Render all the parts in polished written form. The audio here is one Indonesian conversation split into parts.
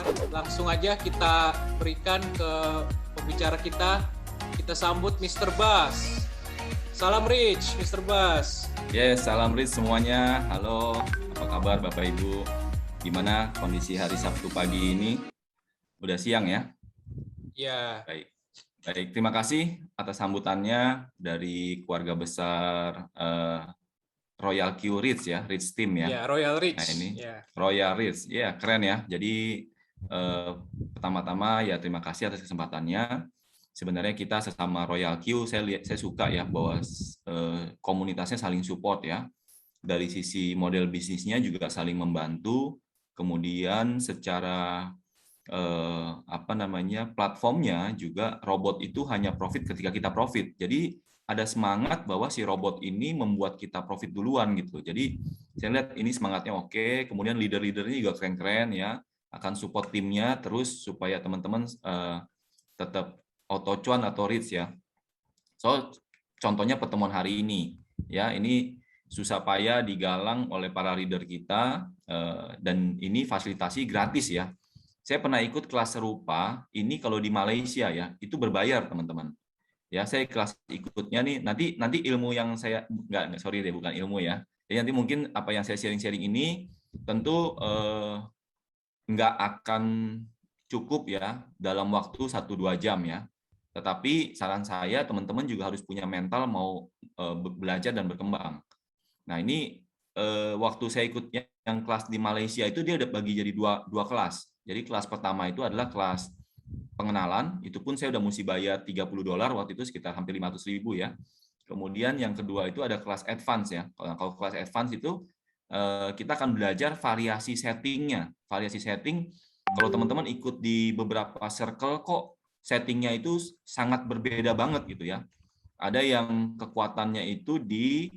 Langsung aja kita berikan ke pembicara kita. Kita sambut Mr. Bas. Salam Rich, Mr. Bas. Yes, salam Rich semuanya. Halo, apa kabar Bapak Ibu? Gimana kondisi hari Sabtu pagi ini? Udah siang ya? Ya. Baik. Baik, terima kasih atas sambutannya dari keluarga besar Royal Q Rich ya, Rich Team ya. Ya, Royal Rich. Nah ini ya. Royal Rich, ya keren ya. Jadi pertama-tama ya terima kasih atas kesempatannya. Sebenarnya kita sesama Royal Q, saya suka ya bahwa komunitasnya saling support ya. Dari sisi model bisnisnya juga saling membantu. Kemudian secara platformnya juga robot itu hanya profit ketika kita profit. Jadi ada semangat bahwa si robot ini membuat kita profit duluan gitu. Jadi saya lihat ini semangatnya oke. Kemudian leader-leadernya juga keren-keren ya, akan support timnya terus supaya teman-teman tetap auto cuan atau rich ya. So contohnya pertemuan hari ini ya, ini susah payah digalang oleh para leader kita dan ini fasilitasi gratis ya. Saya pernah ikut kelas serupa, ini kalau di Malaysia ya, itu berbayar teman-teman. Ya, saya kelas ikutnya nih, nanti ilmu yang saya, sorry deh, bukan ilmu ya. Jadi nanti mungkin apa yang saya sharing-sharing ini, tentu nggak akan cukup ya, dalam waktu 1-2 jam ya. Tetapi saran saya, teman-teman juga harus punya mental mau belajar dan berkembang. Nah ini waktu saya ikutnya yang kelas di Malaysia itu dia udah bagi jadi dua kelas. Jadi kelas pertama itu adalah kelas pengenalan, itu pun saya udah mesti bayar $30 waktu itu sekitar hampir 500.000 ya. Kemudian yang kedua itu ada kelas advance ya. Kalau kelas advance itu kita akan belajar variasi settingnya. Variasi setting, kalau teman-teman ikut di beberapa circle kok settingnya itu sangat berbeda banget gitu ya. Ada yang kekuatannya itu di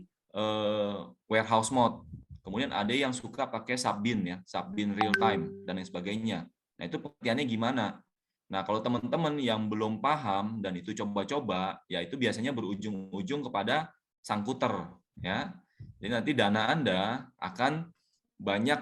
warehouse mode. Kemudian ada yang suka pakai subbin ya, subbin real time dan lain sebagainya. Nah, itu pengertiannya gimana? Nah, kalau teman-teman yang belum paham dan itu coba-coba, ya itu biasanya berujung-ujung kepada sangkuter ya. Jadi nanti dana Anda akan banyak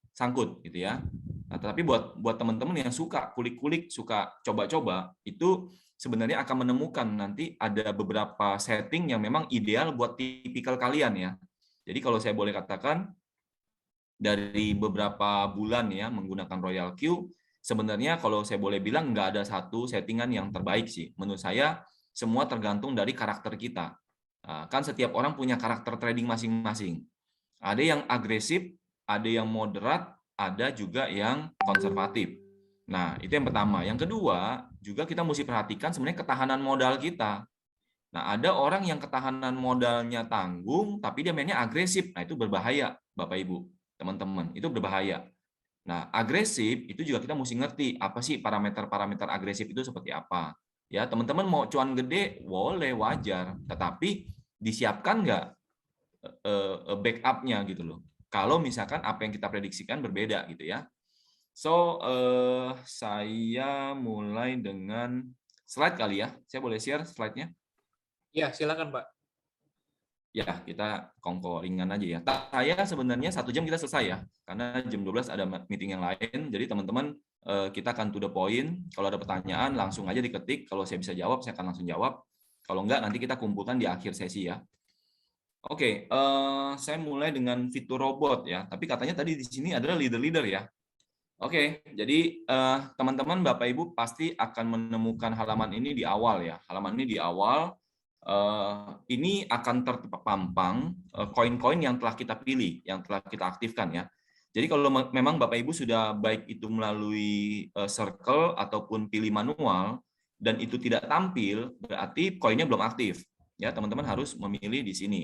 sangkut gitu ya. Nah, tapi buat teman-teman yang suka kulik-kulik, suka coba-coba, itu sebenarnya akan menemukan nanti ada beberapa setting yang memang ideal buat tipikal kalian ya. Jadi kalau saya boleh katakan, dari beberapa bulan ya menggunakan Royal Q, sebenarnya kalau saya boleh bilang nggak ada satu settingan yang terbaik sih. Menurut saya semua tergantung dari karakter kita. Kan setiap orang punya karakter trading masing-masing. Ada yang agresif, ada yang moderat, ada juga yang konservatif. Nah, itu yang pertama. Yang kedua, juga kita mesti perhatikan sebenarnya ketahanan modal kita. Nah, ada orang yang ketahanan modalnya tanggung, tapi dia mainnya agresif. Nah, itu berbahaya, Bapak Ibu, teman-teman. Itu berbahaya. Nah, agresif itu juga kita mesti ngerti apa sih parameter-parameter agresif itu seperti apa. Ya, teman-teman mau cuan gede, boleh, wajar. Tetapi disiapkan nggak backup-nya gitu loh. Kalau misalkan apa yang kita prediksikan berbeda gitu ya. So, saya mulai dengan slide kali ya. Saya boleh share slide-nya? Ya, silakan Pak. Ya, kita kongko ringan aja ya. Saya sebenarnya 1 jam kita selesai ya. Karena jam 12 ada meeting yang lain. Jadi teman-teman, kita akan to the point. Kalau ada pertanyaan, langsung aja diketik. Kalau saya bisa jawab, saya akan langsung jawab. Kalau enggak, nanti kita kumpulkan di akhir sesi ya. Oke, saya mulai dengan fitur robot ya. Tapi katanya tadi di sini adalah leader-leader ya. Oke, jadi teman-teman Bapak Ibu pasti akan menemukan halaman ini di awal ya. Halaman ini di awal, ini akan terpampang koin-koin yang telah kita pilih, yang telah kita aktifkan ya. Jadi kalau memang Bapak Ibu sudah baik itu melalui circle ataupun pilih manual dan itu tidak tampil, berarti koinnya belum aktif. Ya, teman-teman harus memilih di sini.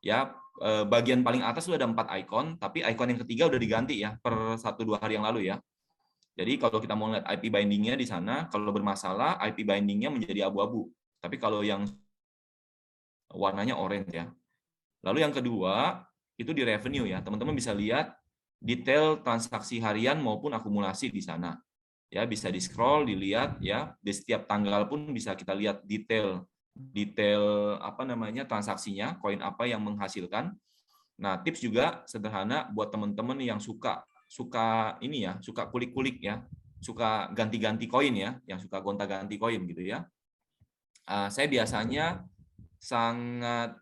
Ya, bagian paling atas sudah ada 4 icon, tapi icon yang ketiga udah diganti ya per 1-2 hari yang lalu ya. Jadi kalau kita mau lihat IP binding-nya di sana, kalau bermasalah IP binding-nya menjadi abu-abu. Tapi kalau yang warnanya orange ya. Lalu yang kedua, itu di revenue ya. Teman-teman bisa lihat detail transaksi harian maupun akumulasi di sana. Ya, bisa di-scroll, dilihat ya. Di setiap tanggal pun bisa kita lihat detail transaksinya, koin apa yang menghasilkan. Nah, tips juga sederhana buat teman-teman yang suka suka ini ya, suka kulik-kulik ya, suka ganti-ganti koin ya, yang suka gonta-ganti koin gitu ya. Saya biasanya sangat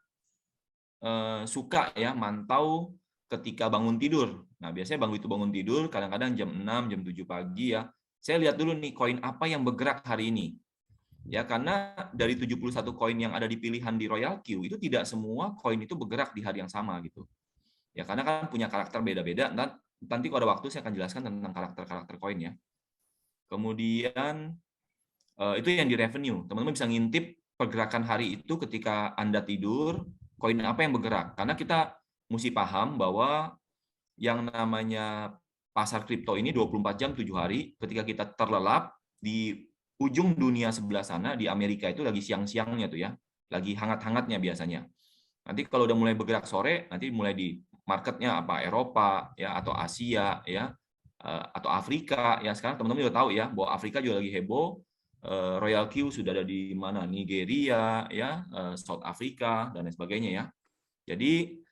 suka ya mantau ketika bangun tidur. Nah, biasanya bangun tidur kadang-kadang jam 6, jam 7 pagi ya. Saya lihat dulu nih koin apa yang bergerak hari ini. Ya, karena dari 71 koin yang ada di pilihan di Royal Q itu tidak semua koin itu bergerak di hari yang sama gitu. Ya, karena kan punya karakter beda-beda. Nanti kalau ada waktu saya akan jelaskan tentang karakter-karakter koin ya. Kemudian itu yang di revenue. Teman-teman bisa ngintip pergerakan hari itu ketika Anda tidur, koin apa yang bergerak. Karena kita mesti paham bahwa yang namanya pasar kripto ini 24 jam 7 hari, ketika kita terlelap di ujung dunia sebelah sana, di Amerika itu lagi siang-siangnya tuh ya, lagi hangat-hangatnya biasanya. Nanti kalau udah mulai bergerak sore, nanti mulai di marketnya apa Eropa ya atau Asia ya atau Afrika ya. Sekarang teman-teman juga tahu ya bahwa Afrika juga lagi heboh. Royal Q sudah ada di mana, Nigeria ya, South Africa dan lain sebagainya ya. Jadi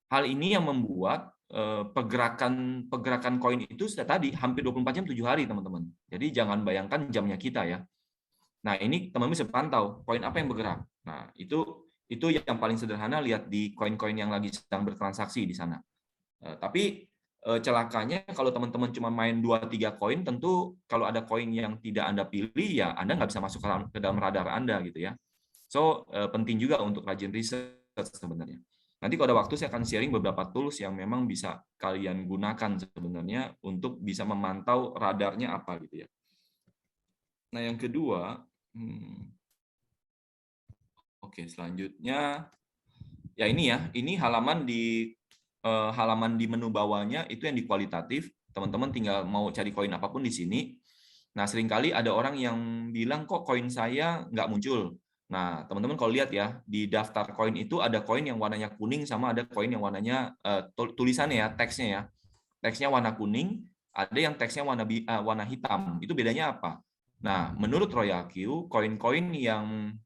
hal ini yang membuat pergerakan koin itu sudah tadi hampir 24 jam 7 hari teman-teman. Jadi jangan bayangkan jamnya kita ya. Nah, ini teman-teman bisa pantau koin apa yang bergerak. Nah, itu yang paling sederhana, lihat di koin-koin yang lagi sedang bertransaksi di sana. Tapi celakanya kalau teman-teman cuma main 2-3 koin, tentu kalau ada koin yang tidak Anda pilih, ya Anda nggak bisa masuk ke dalam radar Anda gitu ya. So, penting juga untuk rajin riset sebenarnya. Nanti kalau ada waktu saya akan sharing beberapa tools yang memang bisa kalian gunakan sebenarnya untuk bisa memantau radarnya apa gitu ya. Nah, yang kedua, oke, selanjutnya ya ini halaman di menu bawahnya itu yang di kualitatif. Teman-teman tinggal mau cari koin apapun di sini. Nah, seringkali ada orang yang bilang kok koin saya nggak muncul. Nah, teman-teman kalau lihat ya, di daftar koin itu ada koin yang warnanya kuning sama ada koin yang warnanya tulisannya ya, teksnya ya. Teksnya warna kuning, ada yang teksnya warna hitam. Itu bedanya apa? Nah, menurut Royal Q, koin-koin yang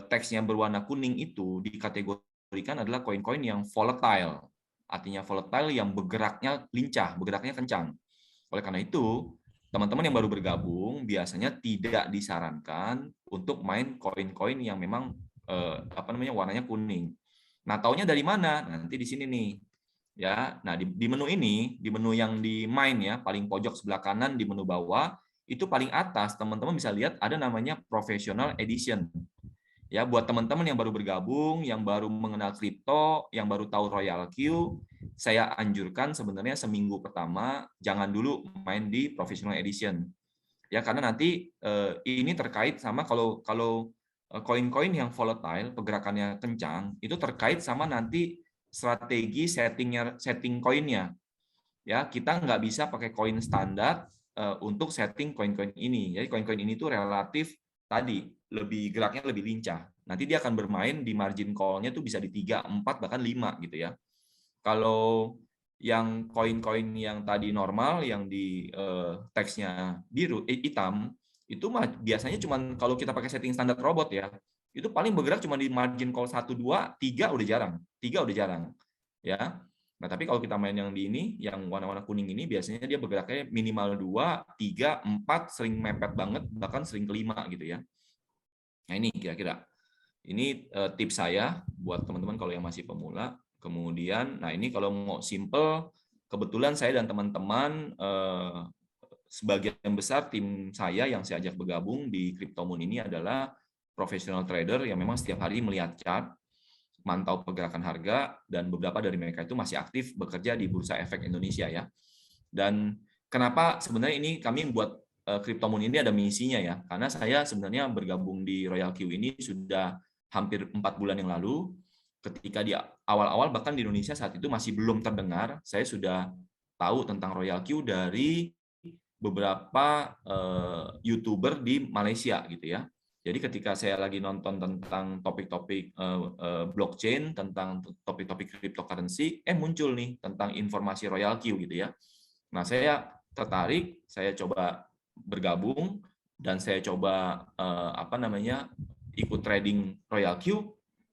teksnya berwarna kuning itu dikategorikan adalah koin-koin yang volatile. Artinya volatile yang bergeraknya lincah, bergeraknya kencang. Oleh karena itu, teman-teman yang baru bergabung biasanya tidak disarankan untuk main koin-koin yang memang warnanya kuning. Nah, taunya dari mana? Nanti di sini nih. Ya, nah di menu ini, di menu yang di main ya, paling pojok sebelah kanan di menu bawah, itu paling atas teman-teman bisa lihat ada namanya Professional Edition. Ya, buat teman-teman yang baru bergabung, yang baru mengenal kripto, yang baru tahu Royal Q, saya anjurkan sebenarnya seminggu pertama jangan dulu main di Professional Edition. Ya, karena nanti ini terkait sama kalau koin-koin yang volatile, pergerakannya kencang, itu terkait sama nanti strategi setting koinnya. Ya, kita nggak bisa pakai koin standar untuk setting koin-koin ini. Jadi koin-koin ini tuh relatif tadi geraknya lebih lincah. Nanti dia akan bermain di margin call-nya tuh bisa di 3, 4 bahkan 5 gitu ya. Kalau yang koin-koin yang tadi normal yang di teksnya hitam itu biasanya cuma kalau kita pakai setting standar robot ya. Itu paling bergerak cuma di margin call 1 2, 3 udah jarang. 3 udah jarang. Ya. Nah, tapi kalau kita main yang di ini, yang warna-warna kuning ini, biasanya dia bergeraknya minimal 2, 3, 4, sering mepet banget, bahkan sering kelima gitu ya. Nah, ini kira-kira. Ini tips saya buat teman-teman kalau yang masih pemula. Kemudian, nah ini kalau mau simple, kebetulan saya dan teman-teman, sebagian besar tim saya yang saya ajak bergabung di CryptoMoon ini adalah professional trader yang memang setiap hari melihat chart, mantau pergerakan harga, dan beberapa dari mereka itu masih aktif bekerja di Bursa Efek Indonesia ya. Dan kenapa sebenarnya ini kami buat CryptoMoon ini ada misinya ya, karena saya sebenarnya bergabung di Royal Q ini sudah hampir 4 bulan yang lalu. Ketika di awal-awal bahkan di Indonesia saat itu masih belum terdengar, saya sudah tahu tentang Royal Q dari beberapa YouTuber di Malaysia gitu ya. Jadi ketika saya lagi nonton tentang topik-topik blockchain, tentang topik-topik cryptocurrency, muncul nih tentang informasi Royal Q gitu ya. Nah, saya tertarik, saya coba bergabung dan saya coba ikut trading Royal Q,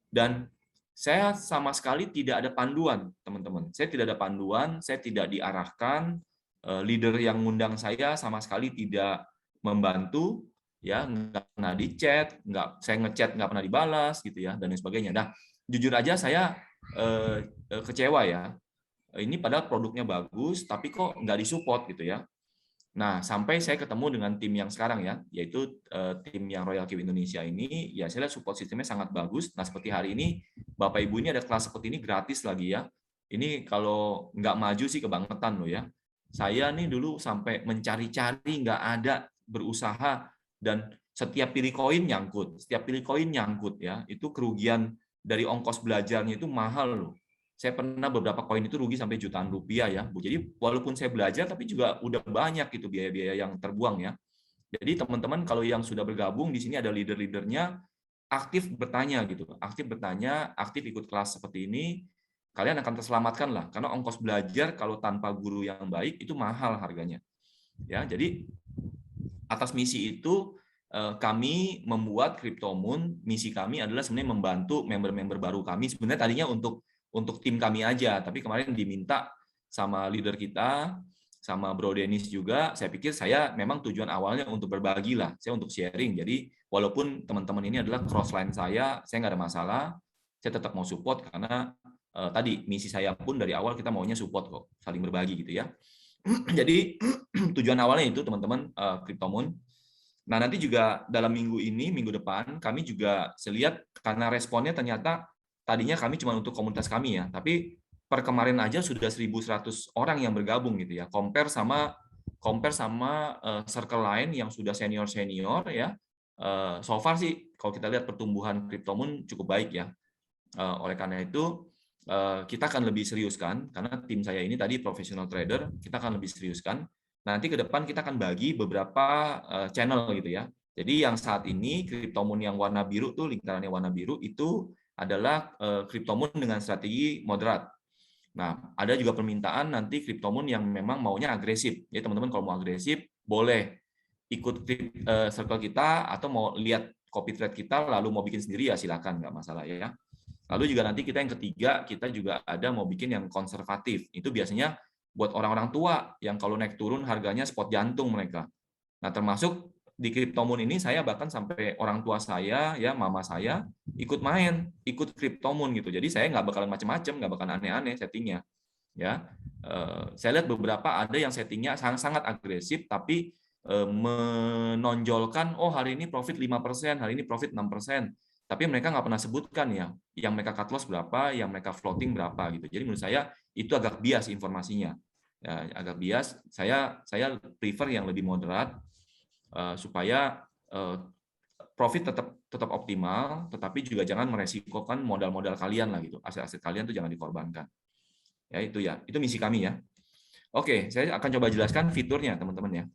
dan Saya sama sekali tidak ada panduan, teman-teman. Saya tidak ada panduan, saya tidak diarahkan, leader yang ngundang saya sama sekali tidak membantu, ya, nggak pernah di chat, saya ngechat nggak pernah dibalas, gitu ya, dan lain sebagainya. Nah, jujur aja saya kecewa ya. Ini padahal produknya bagus, tapi kok nggak disupport gitu ya. Nah, sampai saya ketemu dengan tim yang sekarang ya, yaitu tim yang Royal Kiwi Indonesia ini, ya saya lihat support sistemnya sangat bagus. Nah, seperti hari ini, Bapak Ibu ini ada kelas seperti ini gratis lagi ya. Ini kalau nggak maju sih kebangetan loh ya. Saya nih dulu sampai mencari-cari nggak ada, berusaha, dan setiap pilih koin nyangkut ya. Itu kerugian dari ongkos belajarnya itu mahal loh. Saya pernah beberapa koin itu rugi sampai jutaan rupiah ya, Bu. Jadi walaupun saya belajar, tapi juga udah banyak gitu biaya-biaya yang terbuang ya. Jadi teman-teman kalau yang sudah bergabung di sini ada leader-leadernya, aktif bertanya gitu, aktif ikut kelas seperti ini, kalian akan terselamatkan lah. Karena ongkos belajar kalau tanpa guru yang baik itu mahal harganya. Ya, jadi atas misi itu kami membuat CryptoMoon. Misi kami adalah sebenarnya membantu member-member baru kami. Sebenarnya tadinya untuk tim kami aja, tapi kemarin diminta sama leader kita, sama Bro Dennis juga. Saya pikir saya memang tujuan awalnya untuk berbagi lah, saya untuk sharing. Jadi walaupun teman-teman ini adalah crossline saya nggak ada masalah. Saya tetap mau support karena tadi misi saya pun dari awal kita maunya support kok, saling berbagi gitu ya. Jadi tujuan awalnya itu teman-teman CryptoMoon. Nah, nanti juga dalam minggu ini, minggu depan, kami juga selihat karena responnya ternyata tadinya kami cuma untuk komunitas kami ya, tapi per kemarin aja sudah 1.100 orang yang bergabung gitu ya. Compare sama circle lain yang sudah senior-senior ya. So far sih kalau kita lihat pertumbuhan CryptoMoon cukup baik ya. Oleh karena itu kita akan lebih seriuskan karena tim saya ini tadi professional trader, kita akan lebih seriuskan. Nanti ke depan kita akan bagi beberapa channel gitu ya. Jadi yang saat ini CryptoMoon yang warna biru tuh, lingkarannya warna biru itu adalah CryptoMoon dengan strategi moderat. Nah, ada juga permintaan nanti CryptoMoon yang memang maunya agresif. Jadi teman-teman kalau mau agresif boleh ikut circle kita atau mau lihat copy trade kita lalu mau bikin sendiri ya silakan, nggak masalah ya. Lalu juga nanti kita yang ketiga, kita juga ada mau bikin yang konservatif. Itu biasanya buat orang-orang tua yang kalau naik turun harganya spot jantung mereka. Nah, termasuk di CryptoMoon ini saya bahkan sampai orang tua saya, ya mama saya, ikut main, ikut CryptoMoon gitu. Jadi saya nggak bakalan macam-macam, nggak bakalan aneh-aneh settingnya. Ya, saya lihat beberapa ada yang settingnya sangat-sangat agresif, tapi menonjolkan, oh hari ini profit 5%, hari ini profit 6%. Tapi mereka nggak pernah sebutkan ya, yang mereka cut loss berapa, yang mereka floating berapa gitu. Jadi menurut saya itu agak bias informasinya, ya, agak bias. Saya prefer yang lebih moderat supaya profit tetap optimal, tetapi juga jangan meresikokan modal-modal kalian lah gitu. Aset-aset kalian tuh jangan dikorbankan. Ya itu misi kami ya. Oke, saya akan coba jelaskan fiturnya teman-teman ya.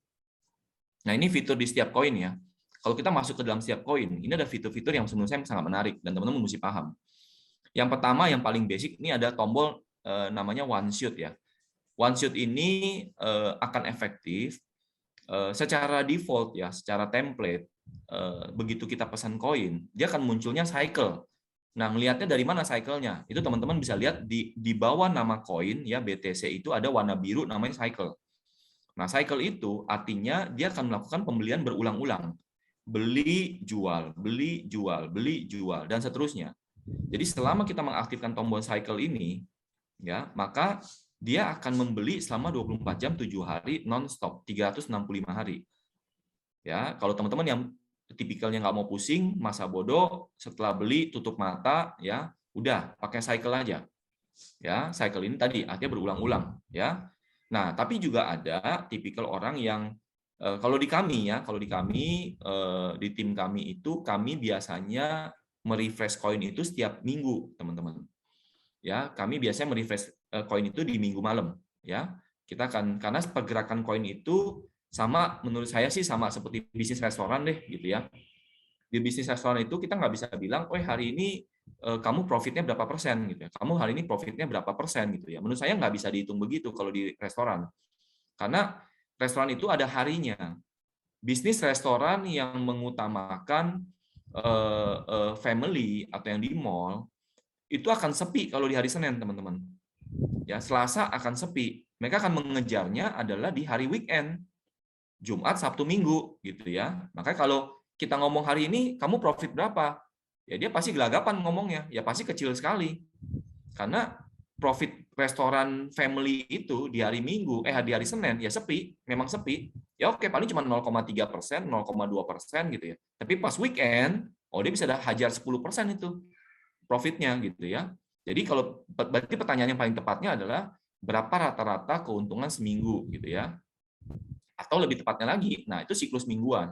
Nah ini fitur di setiap koin ya. Kalau kita masuk ke dalam setiap koin, ini ada fitur-fitur yang menurut saya sangat menarik dan teman-teman mesti paham. Yang pertama, yang paling basic, ini ada tombol namanya one shot ya. One shot ini akan efektif secara default ya, secara template. Begitu kita pesan koin, dia akan munculnya cycle. Nah, ngelihatnya dari mana cycle-nya? Itu teman-teman bisa lihat di bawah nama koin ya BTC itu ada warna biru namanya cycle. Nah, cycle itu artinya dia akan melakukan pembelian berulang-ulang. Beli, jual, beli, jual, beli, jual, dan seterusnya. Jadi selama kita mengaktifkan tombol cycle ini, ya, maka dia akan membeli selama 24 jam 7 hari non-stop, 365 hari. Ya, kalau teman-teman yang tipikalnya nggak mau pusing, masa bodoh, setelah beli tutup mata, ya, udah pakai cycle aja. Ya, cycle ini tadi artinya berulang-ulang, ya. Nah, tapi juga ada tipikal orang yang kalau di kami di tim kami itu kami biasanya merefresh koin itu setiap minggu, teman-teman. Ya, kami biasanya merefresh koin itu di minggu malam, ya. Kita akan karena pergerakan koin itu sama menurut saya sih sama seperti bisnis restoran deh gitu ya. Di bisnis restoran itu kita nggak bisa bilang, "Oh, hari ini kamu profitnya berapa persen gitu ya. Kamu hari ini profitnya berapa persen gitu ya." Menurut saya nggak bisa dihitung begitu kalau di restoran. Karena restoran itu ada harinya. Bisnis restoran yang mengutamakan family atau yang di mall itu akan sepi kalau di hari Senin, teman-teman. Ya, Selasa akan sepi. Mereka akan mengejarnya adalah di hari weekend, Jumat, Sabtu, Minggu, gitu ya. Makanya kalau kita ngomong hari ini, kamu profit berapa? Ya dia pasti gelagapan ngomongnya, ya pasti kecil sekali. Karena profit restoran family itu di hari Minggu, di hari Senin, ya sepi, memang sepi. Ya oke, paling cuma 0,3%, 0,2% gitu ya. Tapi pas weekend, dia bisa hajar 10% itu profitnya gitu ya. Jadi kalau berarti pertanyaan yang paling tepatnya adalah berapa rata-rata keuntungan seminggu gitu ya. Atau lebih tepatnya lagi, nah itu siklus mingguan.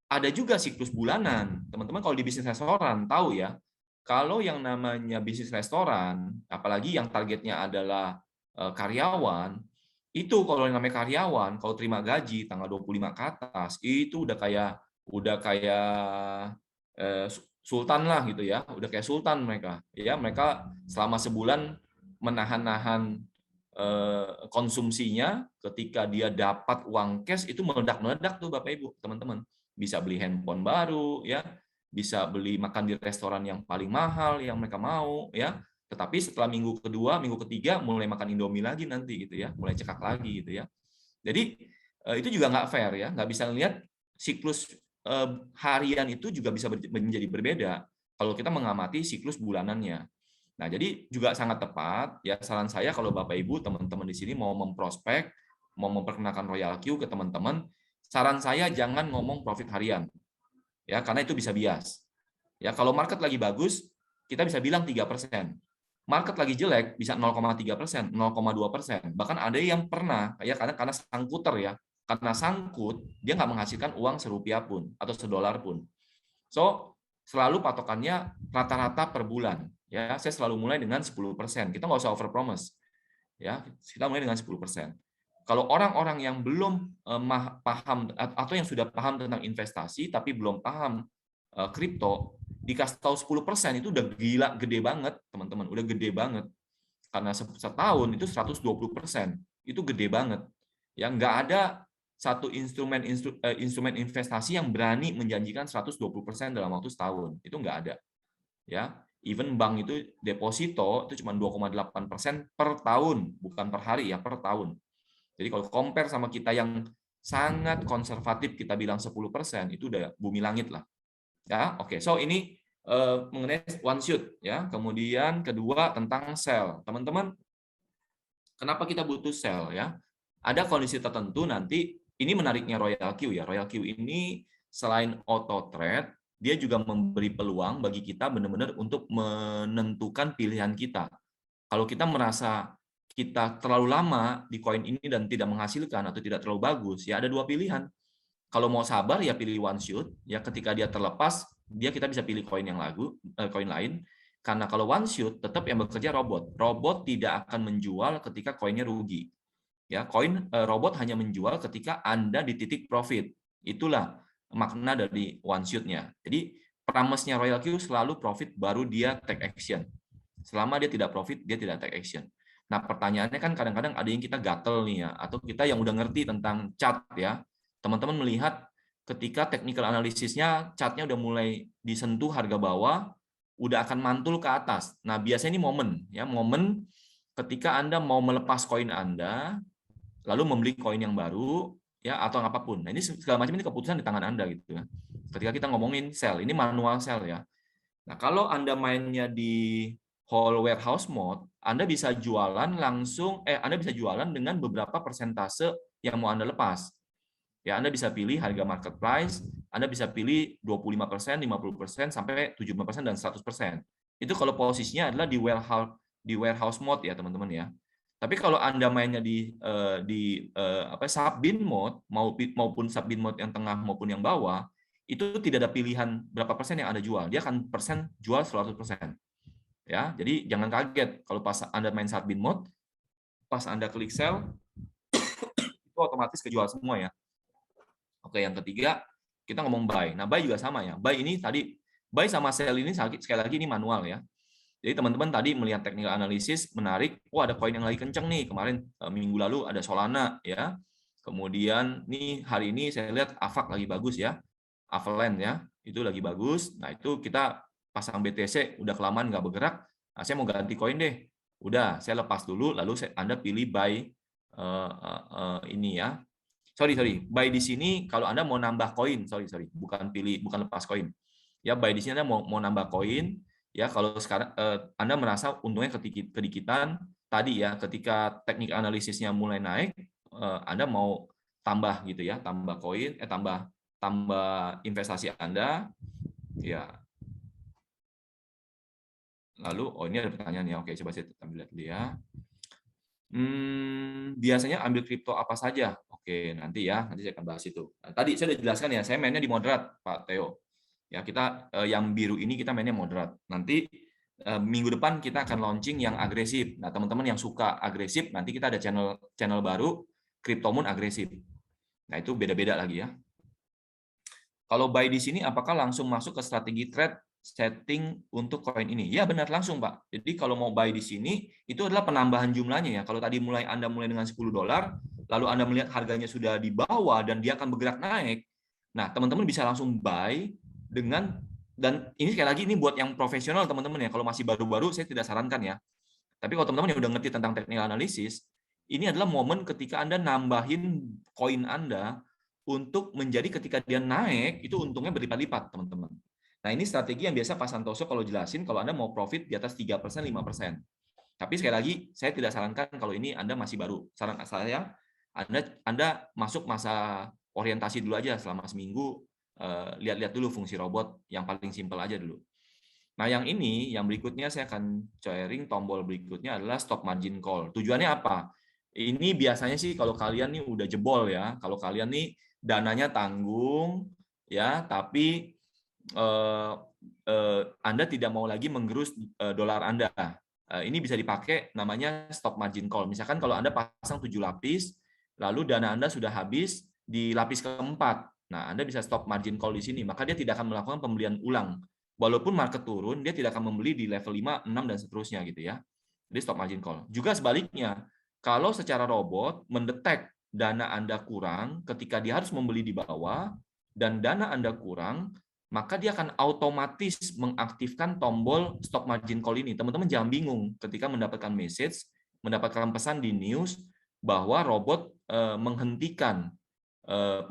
Ada juga siklus bulanan. Teman-teman kalau di bisnis restoran tahu ya, kalau yang namanya bisnis restoran, apalagi yang targetnya adalah karyawan, itu kalau yang namanya karyawan, kalau terima gaji tanggal 25 ke atas, itu udah kayak sultan lah gitu ya, udah kayak sultan mereka. Ya, mereka selama sebulan menahan-nahan konsumsinya, ketika dia dapat uang cash itu meledak-meledak tuh Bapak Ibu, teman-teman. Bisa beli handphone baru ya, bisa beli makan di restoran yang paling mahal yang mereka mau ya. Tetapi setelah minggu kedua, minggu ketiga mulai makan Indomie lagi nanti gitu ya, mulai cekak lagi gitu ya. Jadi itu juga nggak fair ya, nggak bisa lihat siklus harian itu juga bisa menjadi berbeda kalau kita mengamati siklus bulanannya. Nah, jadi juga sangat tepat ya saran saya kalau Bapak Ibu teman-teman di sini mau memprospek, mau memperkenalkan Royal Q ke teman-teman, saran saya jangan ngomong profit harian. Ya, karena itu bisa bias. Ya, kalau market lagi bagus, kita bisa bilang 3%. Market lagi jelek bisa 0,3%, 0,2%. Bahkan ada yang pernah ya karena sangkuter ya. Karena sangkut, dia nggak menghasilkan uang serupiah pun atau $1 pun. So, selalu patokannya rata-rata per bulan. Ya, saya selalu mulai dengan 10%. Kita nggak usah over promise. Ya, kita mulai dengan 10%. Kalau orang-orang yang belum paham atau yang sudah paham tentang investasi tapi belum paham kripto, dikasih tahu 10% itu udah gila gede banget, teman-teman. Udah gede banget. Karena setahun itu 120%. Itu gede banget. Ya, nggak ada satu instrumen investasi yang berani menjanjikan 120% dalam waktu setahun. Itu nggak ada. Ya, even bank itu deposito itu cuma 2,8% per tahun, bukan per hari ya, per tahun. Jadi kalau compare sama kita yang sangat konservatif, kita bilang 10%, itu udah bumi langit lah. Ya, oke. So ini mengenai one shot ya. Kemudian kedua tentang sell. Teman-teman, kenapa kita butuh sell ya? Ada kondisi tertentu nanti, ini menariknya Royal Q ya. Royal Q ini selain auto trade, dia juga memberi peluang bagi kita benar-benar untuk menentukan pilihan kita. Kalau kita merasa kita terlalu lama di koin ini dan tidak menghasilkan atau tidak terlalu bagus, ya ada dua pilihan. Kalau mau sabar ya pilih one shot, ya ketika dia terlepas, kita bisa pilih koin koin lain. Karena kalau one shot tetap yang bekerja robot. Robot tidak akan menjual ketika koinnya rugi. Ya, robot hanya menjual ketika Anda di titik profit. Itulah makna dari one shot-nya. Jadi promise-nya Royal Q selalu profit baru dia take action. Selama dia tidak profit, dia tidak take action. Nah, pertanyaannya kan kadang-kadang ada yang kita gatel nih ya, atau kita yang udah ngerti tentang chart ya. Teman-teman melihat ketika technical analisisnya chartnya udah mulai disentuh harga bawah, udah akan mantul ke atas. Nah, biasanya ini momen ketika Anda mau melepas koin Anda, lalu membeli koin yang baru, ya atau apapun. Nah, ini segala macam ini keputusan di tangan Anda gitu ya. Ketika kita ngomongin sell, ini manual sell ya. Nah, kalau Anda mainnya di whole warehouse mode, Anda bisa jualan dengan beberapa persentase yang mau Anda lepas. Ya, Anda bisa pilih harga market price, Anda bisa pilih 25%, 50%, sampai 75% dan 100%. Itu kalau posisinya adalah di warehouse mode ya, teman-teman ya. Tapi kalau Anda mainnya di sub-bin mode maupun sub-bin mode yang tengah maupun yang bawah, itu tidak ada pilihan berapa persen yang Anda jual. Dia akan persen jual 100%. Ya, jadi jangan kaget kalau pas Anda main sub-bin mode, pas Anda klik sell, itu otomatis kejual semua ya. Oke, yang ketiga kita ngomong buy. Nah, buy juga sama ya. Buy sama sell ini sekali lagi ini manual ya. Jadi teman-teman tadi melihat technical analysis menarik. Ada koin yang lagi kenceng nih. Kemarin minggu lalu ada Solana ya. Kemudian nih hari ini saya lihat AVAX lagi bagus ya. Avalanche ya, itu lagi bagus. Nah, itu kita pasang BTC udah kelamaan nggak bergerak. Nah, saya mau ganti koin deh. Udah, saya lepas dulu, lalu Anda pilih buy ini ya. Sorry, buy di sini kalau Anda mau nambah koin, bukan lepas koin. Ya, buy di sini Anda mau nambah koin, ya kalau sekarang Anda merasa untungnya kedikitan tadi ya, ketika teknik analisisnya mulai naik, Anda mau tambah gitu ya, tambah koin, tambah investasi Anda, ya. Lalu, ini ada pertanyaan ya, oke coba saya ambil lihat dulu ya. Biasanya ambil kripto apa saja? Oke, nanti saya akan bahas itu. Nah, tadi saya sudah jelaskan ya, saya mainnya di moderat, Pak Theo. Ya, kita yang biru ini kita mainnya moderat. Nanti minggu depan kita akan launching yang agresif. Nah, teman-teman yang suka agresif, nanti kita ada channel baru, CryptoMoon agresif. Nah, itu beda-beda lagi ya. Kalau buy di sini, apakah langsung masuk ke strategi trade setting untuk koin ini? Ya benar, langsung Pak. Jadi kalau mau buy di sini, itu adalah penambahan jumlahnya ya. Kalau tadi Anda mulai dengan $10, lalu Anda melihat harganya sudah di bawah dan dia akan bergerak naik, nah teman-teman bisa langsung buy dengan, dan ini sekali lagi ini buat yang profesional teman-teman ya. Kalau masih baru-baru saya tidak sarankan ya. Tapi kalau teman-teman yang udah ngerti tentang teknik analisis, ini adalah momen ketika Anda nambahin koin Anda untuk menjadi ketika dia naik, itu untungnya berlipat-lipat, teman-teman. Nah, ini strategi yang biasa Pak Santoso kalau jelasin, kalau Anda mau profit di atas 3%, 5%. Tapi sekali lagi, saya tidak sarankan kalau ini Anda masih baru. Saran saya, Anda masuk masa orientasi dulu aja selama seminggu, lihat-lihat dulu fungsi robot, yang paling simpel aja dulu. Nah, yang berikutnya saya akan sharing tombol berikutnya adalah stop margin call. Tujuannya apa? Ini biasanya sih kalau kalian nih udah jebol ya, kalau kalian nih dananya tanggung ya, tapi Anda tidak mau lagi menggerus dolar Anda. Ini bisa dipakai namanya stop margin call. Misalkan kalau Anda pasang 7 lapis, lalu dana Anda sudah habis di lapis keempat. Nah, Anda bisa stop margin call di sini, maka dia tidak akan melakukan pembelian ulang. Walaupun market turun, dia tidak akan membeli di level 5, 6, dan seterusnya gitu ya. Jadi stop margin call. Juga sebaliknya, kalau secara robot mendetek dana Anda kurang ketika dia harus membeli di bawah dan dana Anda kurang, maka dia akan otomatis mengaktifkan tombol stop margin call ini. Teman-teman jangan bingung ketika mendapatkan message, mendapatkan pesan di news bahwa robot menghentikan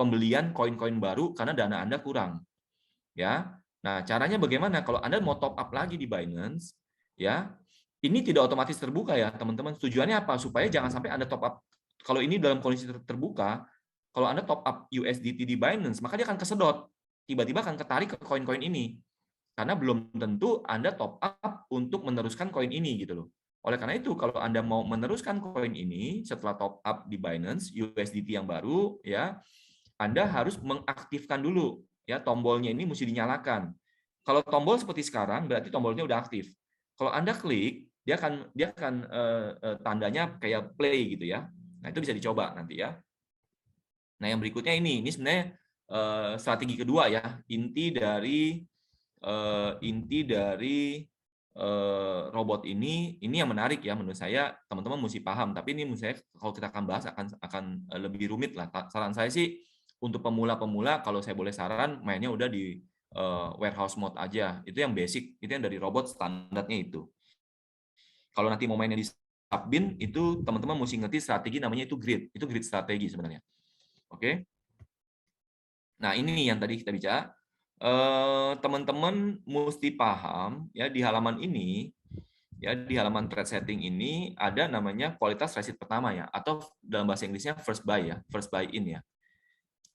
pembelian koin-koin baru karena dana Anda kurang. Ya. Nah, caranya bagaimana? Kalau Anda mau top up lagi di Binance, ya, ini tidak otomatis terbuka ya, teman-teman. Tujuannya apa? Supaya jangan sampai Anda top up. Kalau ini dalam kondisi terbuka, kalau Anda top up USDT di Binance, maka dia akan kesedot. Tiba-tiba akan ketarik ke koin-koin ini. Karena belum tentu Anda top up untuk meneruskan koin ini gitu loh. Oleh karena itu, kalau Anda mau meneruskan koin ini setelah top up di Binance USDT yang baru, ya, Anda harus mengaktifkan dulu ya, tombolnya ini mesti dinyalakan. Kalau tombol seperti sekarang berarti tombolnya udah aktif. Kalau Anda klik, dia akan tandanya kayak play gitu ya. Nah, itu bisa dicoba nanti ya. Nah, yang berikutnya ini sebenarnya strategi kedua ya, inti dari robot ini yang menarik ya menurut saya, teman-teman mesti paham. Tapi ini menurut saya kalau kita akan bahas akan lebih rumit lah. Saran saya sih untuk pemula-pemula, kalau saya boleh saran, mainnya udah di warehouse mode aja. Itu yang basic, itu yang dari robot standarnya itu. Kalau nanti mau mainnya di Subbin, itu teman-teman mesti ngerti strategi namanya itu grid. Itu grid strategi sebenarnya. Oke. Nah, ini yang tadi kita bicara. Teman-teman mesti paham ya, di halaman ini ya, di halaman trade setting ini ada namanya kualitas receipt pertama ya, atau dalam bahasa Inggrisnya first buy ya, first buy in ya.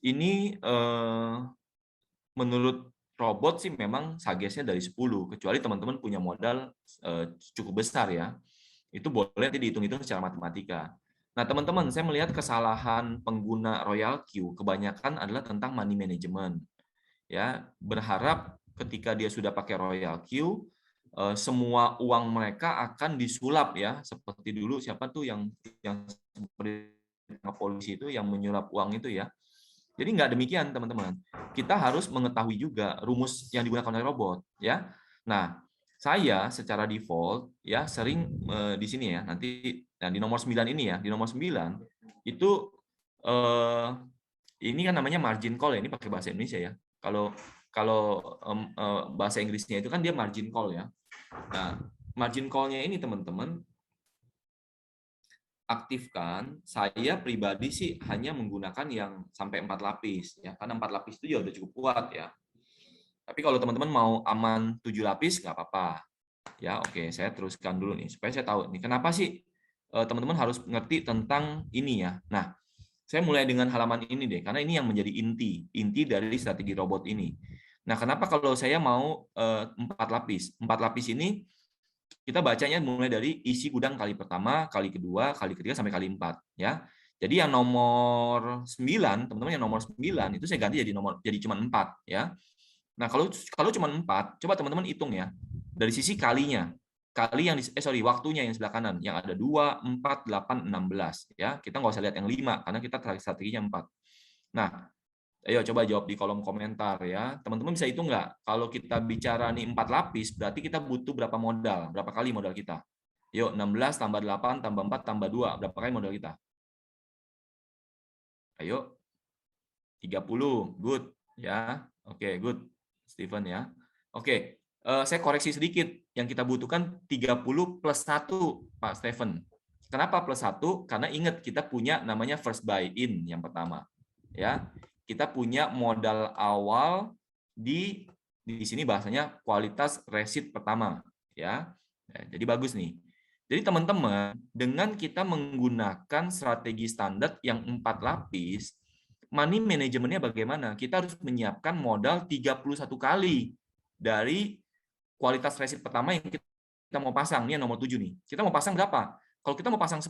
Ini menurut robot sih memang suggest-nya dari 10, kecuali teman-teman punya modal cukup besar ya. Itu boleh nanti dihitung-hitung secara matematika. Nah, teman-teman, saya melihat kesalahan pengguna Royal Q kebanyakan adalah tentang money management. Ya, berharap ketika dia sudah pakai Royal Q, semua uang mereka akan disulap ya, seperti dulu siapa tuh yang seperti polisi itu yang menyulap uang itu ya. Jadi nggak demikian teman-teman. Kita harus mengetahui juga rumus yang digunakan oleh robot ya. Nah, saya secara default ya sering di sini ya, nanti di nomor 9 ini ya, di nomor 9 itu ini kan namanya margin call ya, ini pakai bahasa Indonesia ya. Kalau bahasa Inggrisnya itu kan dia margin call ya. Nah, margin call-nya ini teman-teman aktifkan, saya pribadi sih hanya menggunakan yang sampai 4 lapis ya, karena 4 lapis itu juga udah cukup kuat ya. Tapi kalau teman-teman mau aman 7 lapis nggak apa-apa. Ya, oke, saya teruskan dulu nih supaya saya tahu nih kenapa sih teman-teman harus ngerti tentang ini ya. Nah, saya mulai dengan halaman ini deh, karena ini yang menjadi inti dari strategi robot ini. Nah, kenapa kalau saya mau 4 lapis? 4 lapis ini kita bacanya mulai dari isi gudang kali pertama, kali kedua, kali ketiga, sampai kali 4. Ya. Jadi yang nomor 9, teman-teman yang nomor 9, itu saya ganti jadi cuma 4. Ya. Nah, kalau cuma 4, coba teman-teman hitung ya. Dari sisi kalinya. Kali yang waktunya yang sebelah kanan yang ada 2, 4, 8, 16 ya. Kita nggak usah lihat yang 5 karena kita strateginya 4. Nah, ayo coba jawab di kolom komentar ya. Teman-teman bisa hitung nggak? Kalau kita bicara nih 4 lapis, berarti kita butuh berapa modal? Berapa kali modal kita? Yuk, 16 tambah 8 tambah 4 tambah 2. Berapa kali modal kita? Ayo, 30. Good. Ya. Oke, good. Steven ya. Oke, saya koreksi sedikit. Yang kita butuhkan 30 plus 1, Pak Steven. Kenapa plus 1? Karena ingat kita punya namanya first buy in yang pertama. Ya. Kita punya modal awal di sini bahasanya kualitas resit pertama, ya. Jadi bagus nih. Jadi teman-teman, dengan kita menggunakan strategi standar yang 4 lapis, money manajemennya bagaimana? Kita harus menyiapkan modal 31 kali dari kualitas resit pertama yang kita mau pasang. Ini yang nomor 7 nih. Kita mau pasang berapa? Kalau kita mau pasang 10,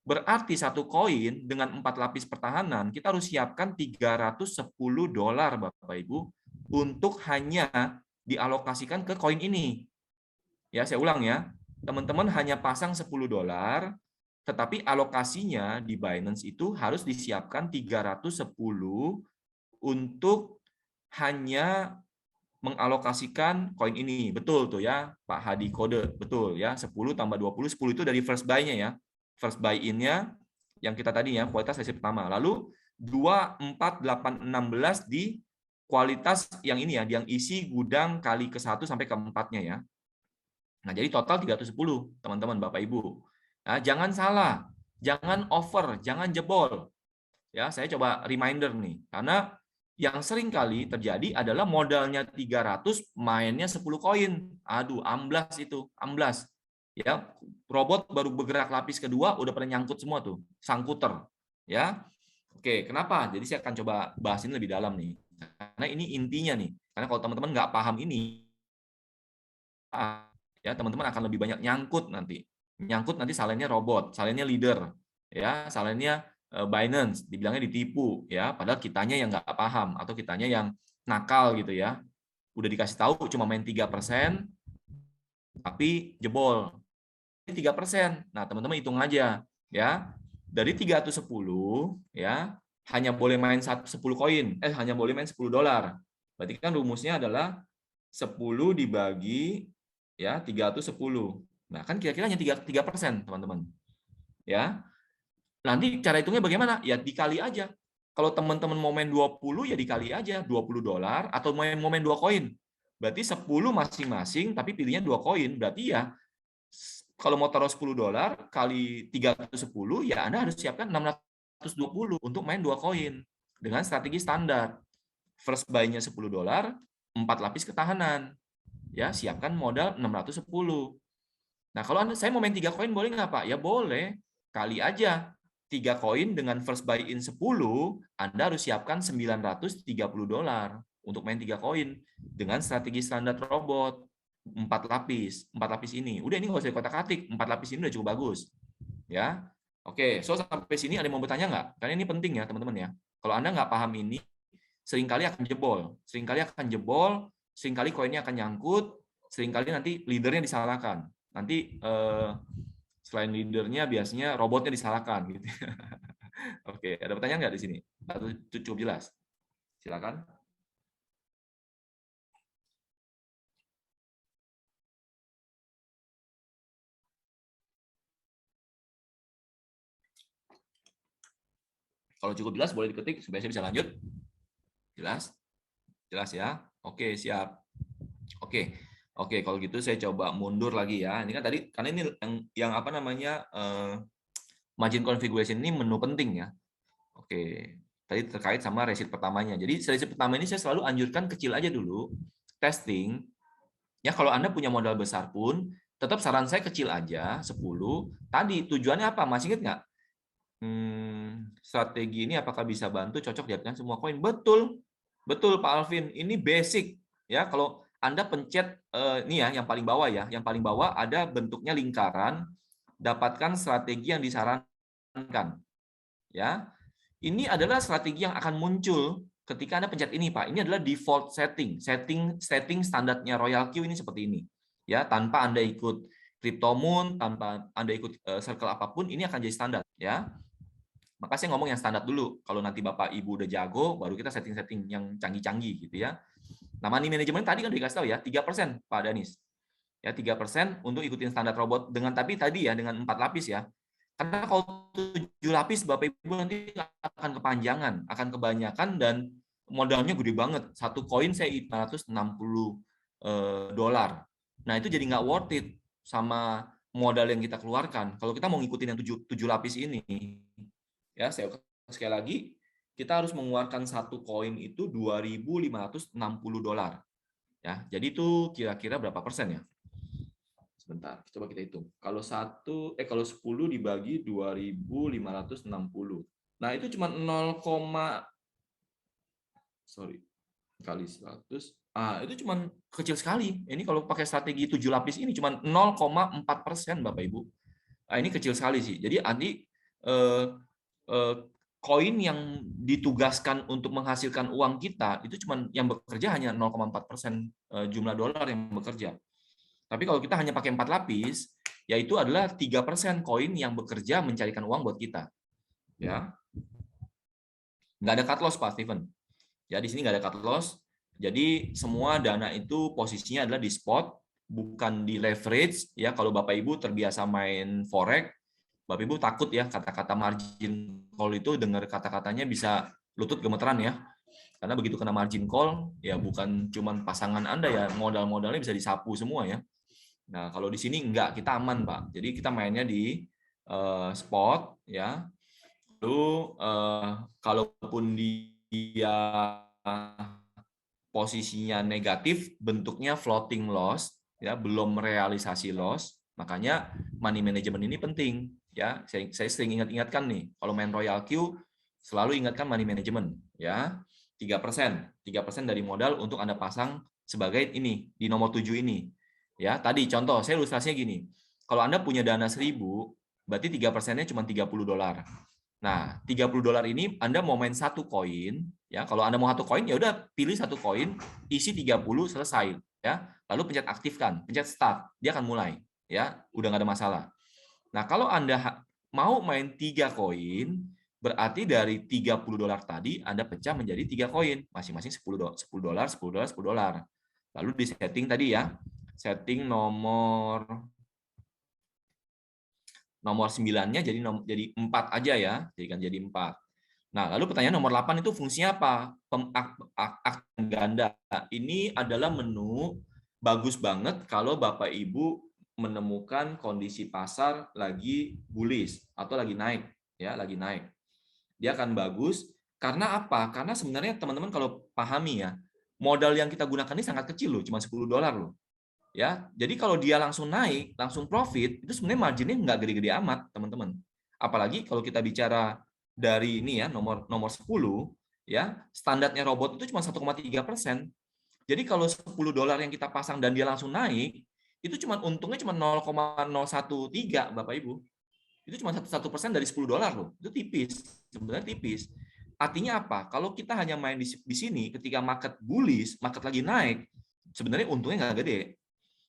berarti satu koin dengan 4 lapis pertahanan, kita harus siapkan $310, Bapak Ibu, untuk hanya dialokasikan ke koin ini. Ya, saya ulang ya. Teman-teman hanya pasang $10, tetapi alokasinya di Binance itu harus disiapkan 310 untuk hanya mengalokasikan koin ini. Betul tuh ya, Pak Hadi kode. Betul ya, 10 tambah 20, 10 itu dari first buy-nya ya. First buy-in-nya yang kita tadi ya, kualitas sesi pertama. Lalu 2, 4, 8, 16 di kualitas yang ini ya, yang isi gudang kali ke-1 sampai ke-4-nya ya. Nah, jadi total 310, teman-teman, Bapak Ibu. Nah, jangan salah, jangan over, jangan jebol. Ya, saya coba reminder nih, karena yang sering kali terjadi adalah modalnya 300, mainnya 10 koin. Aduh, amblas itu, amblas. Ya, robot baru bergerak lapis kedua udah pada nyangkut semua tuh, sangkuter. Ya. Oke, kenapa? Jadi saya akan coba bahas ini lebih dalam nih. Karena ini intinya nih. Karena kalau teman-teman nggak paham ini, ya teman-teman akan lebih banyak nyangkut nanti. Nyangkut nanti salennya robot, salennya leader, ya, salennya Binance, dibilangnya ditipu, ya, padahal kitanya yang nggak paham atau kitanya yang nakal gitu ya. Udah dikasih tahu cuma main 3%, tapi jebol 3%. Nah, teman-teman hitung aja, ya. Dari 310, ya, hanya boleh main 10 koin, hanya boleh main $10. Berarti kan rumusnya adalah 10 dibagi ya 310. Nah, kan kira-kira hanya 3%, teman-teman. Ya. Nanti cara hitungnya bagaimana? Ya dikali aja. Kalau teman-teman mau main 20 ya dikali aja $20 atau mau main 2 koin. Berarti 10 masing-masing tapi pilihnya 2 koin. Berarti ya kalau mau taruh $10 kali 310 ya Anda harus siapkan 620 untuk main 2 koin dengan strategi standar. First buy-nya $10, 4 lapis ketahanan. Ya, siapkan modal 610. Nah, kalau saya mau main 3 koin boleh nggak, Pak? Ya boleh. Kali aja 3 koin dengan first buy in 10, Anda harus siapkan $930 untuk main 3 koin dengan strategi standar robot 4 lapis. 4 lapis ini. Udah, ini nggak usah dikotak-katik. 4 lapis ini udah cukup bagus. Ya. Oke, so sampai sini ada yang mau bertanya nggak? Karena ini penting ya, teman-teman ya. Kalau Anda nggak paham ini, seringkali akan jebol. Seringkali koinnya akan nyangkut, seringkali nanti leadernya disalahkan. Nanti selain leadernya biasanya robotnya disalahkan gitu. Oke, ada pertanyaan nggak di sini? Atau cukup jelas? Silakan. Kalau cukup jelas boleh diketik supaya saya bisa lanjut. Jelas? Jelas ya? Oke, siap. Oke. Oke, kalau gitu saya coba mundur lagi ya. Ini kan tadi karena ini yang apa namanya margin configuration ini menu penting ya. Oke, tadi terkait sama resit pertamanya. Jadi resit pertama ini saya selalu anjurkan kecil aja dulu, testing. Ya kalau Anda punya modal besar pun, tetap saran saya kecil aja, 10. Tadi tujuannya apa? Masih ingat nggak? Strategi ini apakah bisa bantu cocok diartikan semua koin? Betul, betul Pak Alvin. Ini basic ya. Kalau Anda pencet ini ya, yang paling bawah ya, yang paling bawah ada bentuknya lingkaran. Dapatkan strategi yang disarankan. Ya, ini adalah strategi yang akan muncul ketika Anda pencet ini, Pak. Ini adalah default setting standarnya Royal Q ini seperti ini. Ya, tanpa Anda ikut CryptoMoon, tanpa Anda ikut circle apapun, ini akan jadi standar ya. Maka saya ngomong yang standar dulu. Kalau nanti Bapak Ibu udah jago, baru kita setting-setting yang canggih-canggih gitu ya. Nah, money management tadi kan udah dikasih tahu ya, 3% Pak Danis. Ya, 3% untuk ikutin standar robot dengan tapi tadi ya dengan 4 lapis ya. Karena kalau 7 lapis Bapak Ibu nanti akan kepanjangan, akan kebanyakan dan modalnya gede banget. Satu koin saya $560. Nah, itu jadi nggak worth it sama modal yang kita keluarkan. Kalau kita mau ngikutin yang 7 lapis ini, ya saya sekali lagi, kita harus mengeluarkan satu koin itu $2.560. Ya, jadi itu kira-kira berapa persen ya? Sebentar, coba kita hitung. Kalau 10 dibagi 2.560. Nah, itu cuma 0, kali 100. Itu cuma kecil sekali. Ini kalau pakai strategi 7 lapis ini cuma 0,4% Bapak Ibu. Ini kecil sekali sih. Jadi koin yang ditugaskan untuk menghasilkan uang kita itu cuma yang bekerja hanya 0,4% jumlah dolar yang bekerja. Tapi kalau kita hanya pakai 4 lapis, yaitu adalah 3% koin yang bekerja mencarikan uang buat kita. Ya. Nggak ada cut loss, Pak Steven. Ya, di sini nggak ada cut loss. Jadi semua dana itu posisinya adalah di spot, bukan di leverage. Ya, kalau Bapak Ibu terbiasa main forex, Bapak Ibu takut ya kata-kata margin call itu dengar kata-katanya bisa lutut gemeteran ya. Karena begitu kena margin call, ya bukan cuman pasangan Anda ya, modal-modalnya bisa disapu semua ya. Nah, kalau di sini enggak, kita aman, Pak. Jadi kita mainnya di spot ya. Lalu kalaupun dia posisinya negatif, bentuknya floating loss ya, belum realisasi loss. Makanya money management ini penting ya. Saya sering ingatkan nih, kalau main Royal Q selalu ingatkan money management ya. 3% dari modal untuk Anda pasang sebagai ini di nomor 7 ini. Ya, tadi contoh saya ilustrasinya gini. Kalau Anda punya dana 1.000, berarti 3%-nya cuma $30. Nah, $30 ini Anda mau main satu koin, ya. Kalau Anda mau satu koin, ya udah pilih satu koin, isi 30 selesai, ya. Lalu pencet aktifkan, pencet start, dia akan mulai, ya. Udah nggak ada masalah. Nah, kalau Anda mau main 3 koin, berarti dari $30 tadi Anda pecah menjadi 3 koin, masing-masing $10, $10. Lalu di setting tadi ya, setting nomor 9-nya jadi 4 aja ya, jadikan jadi 4. Nah, lalu pertanyaan nomor 8 itu fungsinya apa? Aktif ganda. Ini adalah menu bagus banget kalau Bapak Ibu menemukan kondisi pasar lagi bullish atau lagi naik, ya, lagi naik. Dia akan bagus karena apa? Karena sebenarnya teman-teman kalau pahami ya, modal yang kita gunakan ini sangat kecil loh, cuma $10 loh. Ya, jadi kalau dia langsung naik, langsung profit, itu sebenarnya marginnya nggak gede-gede amat, teman-teman. Apalagi kalau kita bicara dari ini ya, nomor 10, ya, standarnya robot itu cuma 1,3%. Jadi kalau $10 yang kita pasang dan dia langsung naik, itu untungnya cuma 0,013, Bapak Ibu. Itu cuma 1% dari $10 loh. Itu tipis, sebenarnya tipis. Artinya apa? Kalau kita hanya main di sini, ketika market bullish, market lagi naik, sebenarnya untungnya nggak gede.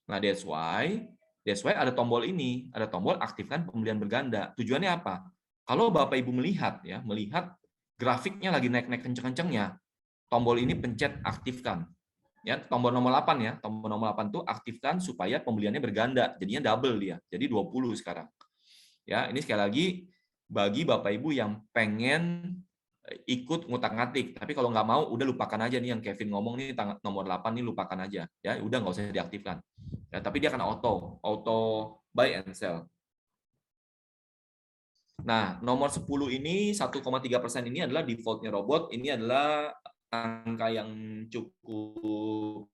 Nah, that's why ada tombol ini, ada tombol aktifkan pembelian berganda. Tujuannya apa? Kalau Bapak Ibu melihat grafiknya lagi naik-naik kenceng-kencengnya, tombol ini pencet aktifkan. Ya, tombol nomor 8 ya. Tombol nomor 8 itu aktifkan supaya pembeliannya berganda, jadinya double dia. Jadi 20 sekarang. Ya, ini sekali lagi bagi Bapak Ibu yang pengen ikut ngutak-ngatik. Tapi kalau nggak mau, udah lupakan aja nih yang Kevin ngomong nih nomor 8 nih, lupakan aja. Ya, udah nggak usah diaktifkan. Ya, tapi dia akan auto buy and sell. Nah, nomor 10 ini 1,3% ini adalah defaultnya robot. Ini adalah angka yang cukup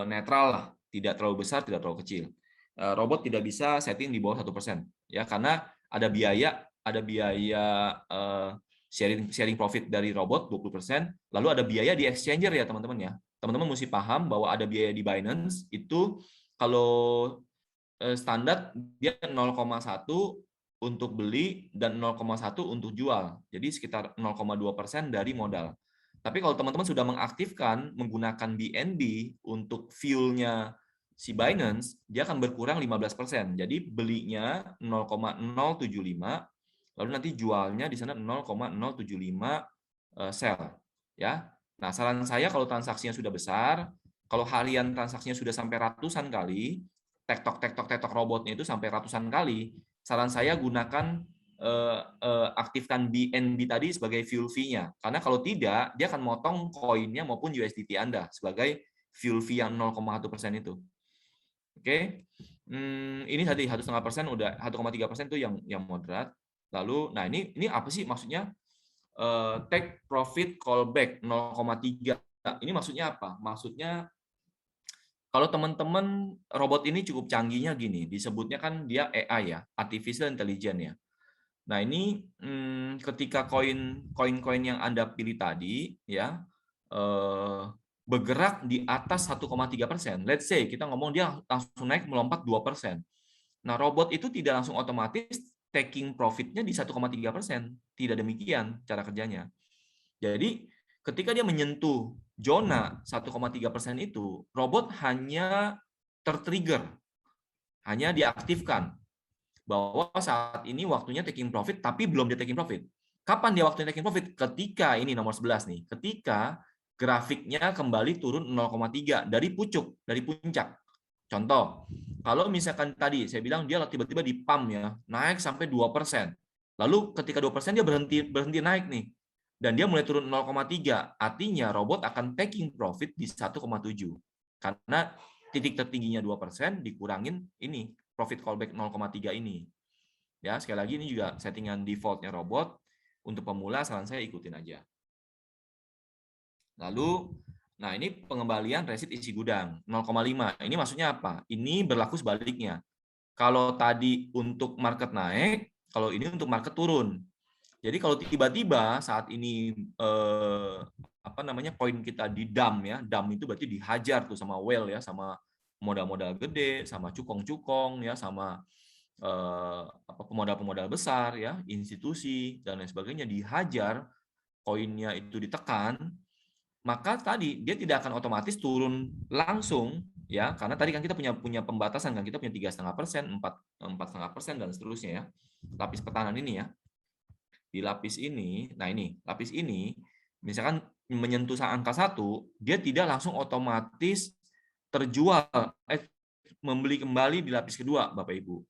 netral lah, tidak terlalu besar, tidak terlalu kecil. Robot tidak bisa setting di bawah 1%, ya, karena ada biaya sharing profit dari robot 20%, lalu ada biaya di exchanger ya teman-teman ya. Teman-teman mesti paham bahwa ada biaya di Binance itu kalau standar dia 0,1 untuk beli dan 0,1 untuk jual. Jadi sekitar 0,2% dari modal. Tapi kalau teman-teman sudah mengaktifkan menggunakan BNB untuk fuel-nya si Binance, dia akan berkurang 15%. Jadi belinya 0,075, lalu nanti jualnya di sana 0,075 sell. Ya. Nah, saran saya kalau transaksinya sudah besar, kalau harian transaksinya sudah sampai ratusan kali, tektok robotnya itu sampai ratusan kali, saran saya gunakan aktifkan BNB tadi sebagai fuel fee-nya. Karena kalau tidak, dia akan motong koinnya maupun USDT Anda sebagai fuel fee yang 0,1% itu. Oke, ini tadi 1,5% udah 1,3% itu yang moderat. Lalu, nah ini apa sih maksudnya? Take profit callback 0,3. Ini maksudnya apa? Maksudnya kalau teman-teman robot ini cukup canggihnya gini, disebutnya kan dia AI ya, artificial intelligence ya. Nah ini ketika koin-koin yang Anda pilih tadi ya bergerak di atas 1,3%. Let's say kita ngomong dia langsung naik melompat 2%. Nah robot itu tidak langsung otomatis taking profitnya di 1,3%. Tidak demikian cara kerjanya. Jadi ketika dia menyentuh zona 1,3% itu, robot hanya tertrigger, hanya diaktifkan bahwa saat ini waktunya taking profit, tapi belum dia taking profit. Kapan dia waktunya taking profit? Ketika ini nomor 11 nih, ketika grafiknya kembali turun 0,3 dari puncak. Contoh, kalau misalkan tadi saya bilang dia tiba-tiba di pump ya, naik sampai 2%. Lalu ketika 2% dia berhenti naik nih. Dan dia mulai turun 0,3, artinya robot akan taking profit di 1,7. Karena titik tertingginya 2% dikurangin ini profit callback 0,3 ini. Ya, sekali lagi ini juga settingan defaultnya robot. Untuk pemula saran saya ikutin aja. Lalu, nah ini pengembalian resit isi gudang 0,5. Ini maksudnya apa? Ini berlaku sebaliknya. Kalau tadi untuk market naik, kalau ini untuk market turun. Jadi kalau tiba-tiba saat ini poin kita di dump ya, dump itu berarti dihajar tuh sama whale ya, sama modal-modal gede, sama cukong-cukong ya, sama pemodal-pemodal besar ya, institusi dan lain sebagainya dihajar, koinnya itu ditekan, maka tadi dia tidak akan otomatis turun langsung ya, karena tadi kan kita punya pembatasan kan, kita punya 3,5%, 4,5% dan seterusnya ya. Lapis pertahanan ini ya. Di lapis ini, nah ini, lapis ini misalkan menyentuh angka 1, dia tidak langsung otomatis terjual membeli kembali di lapis kedua, Bapak Ibu.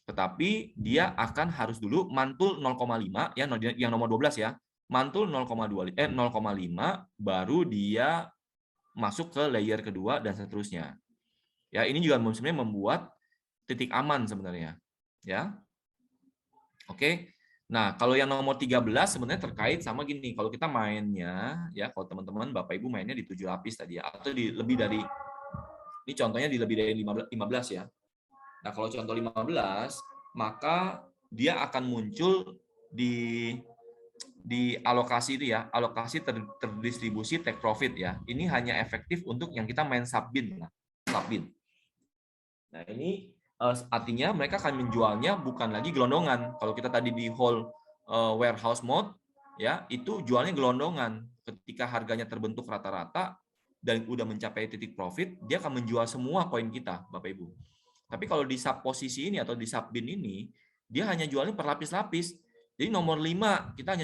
Tetapi dia akan harus dulu mantul 0,5 ya, yang nomor 12 ya. Mantul 0,5 baru dia masuk ke layer kedua dan seterusnya. Ya, ini juga sebenarnya membuat titik aman sebenarnya. Ya. Oke. Nah, kalau yang nomor 13 sebenarnya terkait sama gini, kalau kita mainnya ya, kalau teman-teman Bapak Ibu mainnya di 7 lapis tadi ya, atau di lebih dari, ini contohnya di lebih dari 15 ya. Nah, kalau contoh 15, maka dia akan muncul di alokasi itu ya, alokasi terdistribusi take profit ya. Ini hanya efektif untuk yang kita main subbin. Nah, ini artinya mereka akan menjualnya bukan lagi gelondongan. Kalau kita tadi di whole warehouse mode ya, itu jualnya gelondongan. Ketika harganya terbentuk rata-rata dan udah mencapai titik profit, dia akan menjual semua koin kita, Bapak Ibu. Tapi kalau di sub posisi ini atau di subbin ini, dia hanya jualnya per lapis-lapis. Jadi nomor 5 kita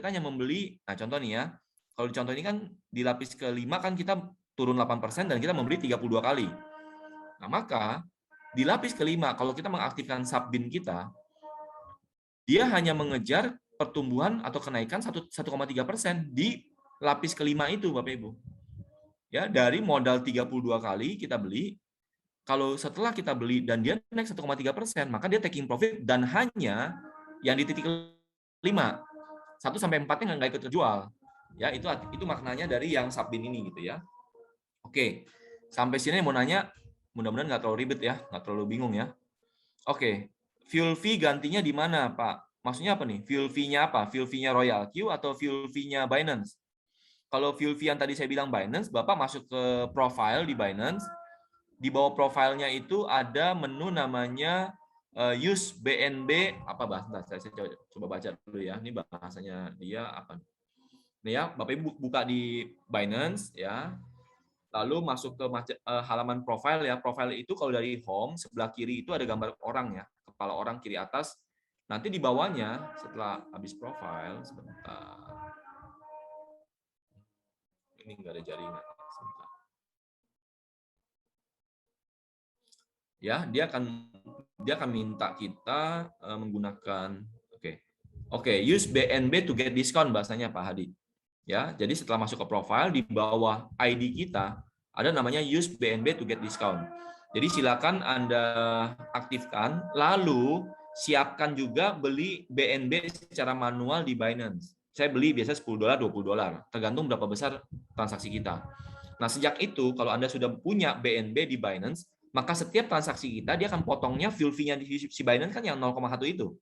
hanya membeli, nah contoh nih ya, kalau di contoh ini kan di lapis ke-5 kan kita turun 8% dan kita membeli 32 kali. Nah, maka di lapis ke-5 kalau kita mengaktifkan subbin kita, dia hanya mengejar pertumbuhan atau kenaikan 1,3% di lapis kelima itu, Bapak Ibu. Ya, dari modal 32 kali kita beli, kalau setelah kita beli dan dia naik 1,3%, maka dia taking profit dan hanya yang di titik 5. 1 sampai 4-nya nggak ikut terjual. Ya, itu maknanya dari yang subbin ini gitu ya. Oke. Sampai sini mau nanya, mudah-mudahan nggak terlalu ribet ya, nggak terlalu bingung ya. Oke. Fuel fee gantinya di mana, Pak? Maksudnya apa nih? Fuel fee-nya apa? Fuel fee-nya Royal Q atau fuel fee-nya Binance? Kalau fuel fee yang tadi saya bilang Binance, Bapak masuk ke profile di Binance, di bawah profilnya itu ada menu namanya use BNB apa bahasa? Saya coba baca dulu ya. Ini bahasanya dia apa? Nih ya, Bapak Ibu buka di Binance ya. Lalu masuk ke halaman profile ya. Profile itu kalau dari home sebelah kiri itu ada gambar orang ya, kepala orang kiri atas. Nanti di bawahnya setelah habis profile sebentar. Ini enggak ada jaringan. Sebentar. Ya, dia akan minta kita menggunakan use BNB to get discount bahasanya Pak Hadi. Ya, jadi setelah masuk ke profile di bawah ID kita ada namanya use BNB to get discount. Jadi silakan Anda aktifkan lalu siapkan juga beli BNB secara manual di Binance. Saya beli biasa $10, $20, tergantung berapa besar transaksi kita. Nah, sejak itu kalau Anda sudah punya BNB di Binance, maka setiap transaksi kita dia akan potongnya fuel fee-nya di si Binance kan yang 0,1 itu.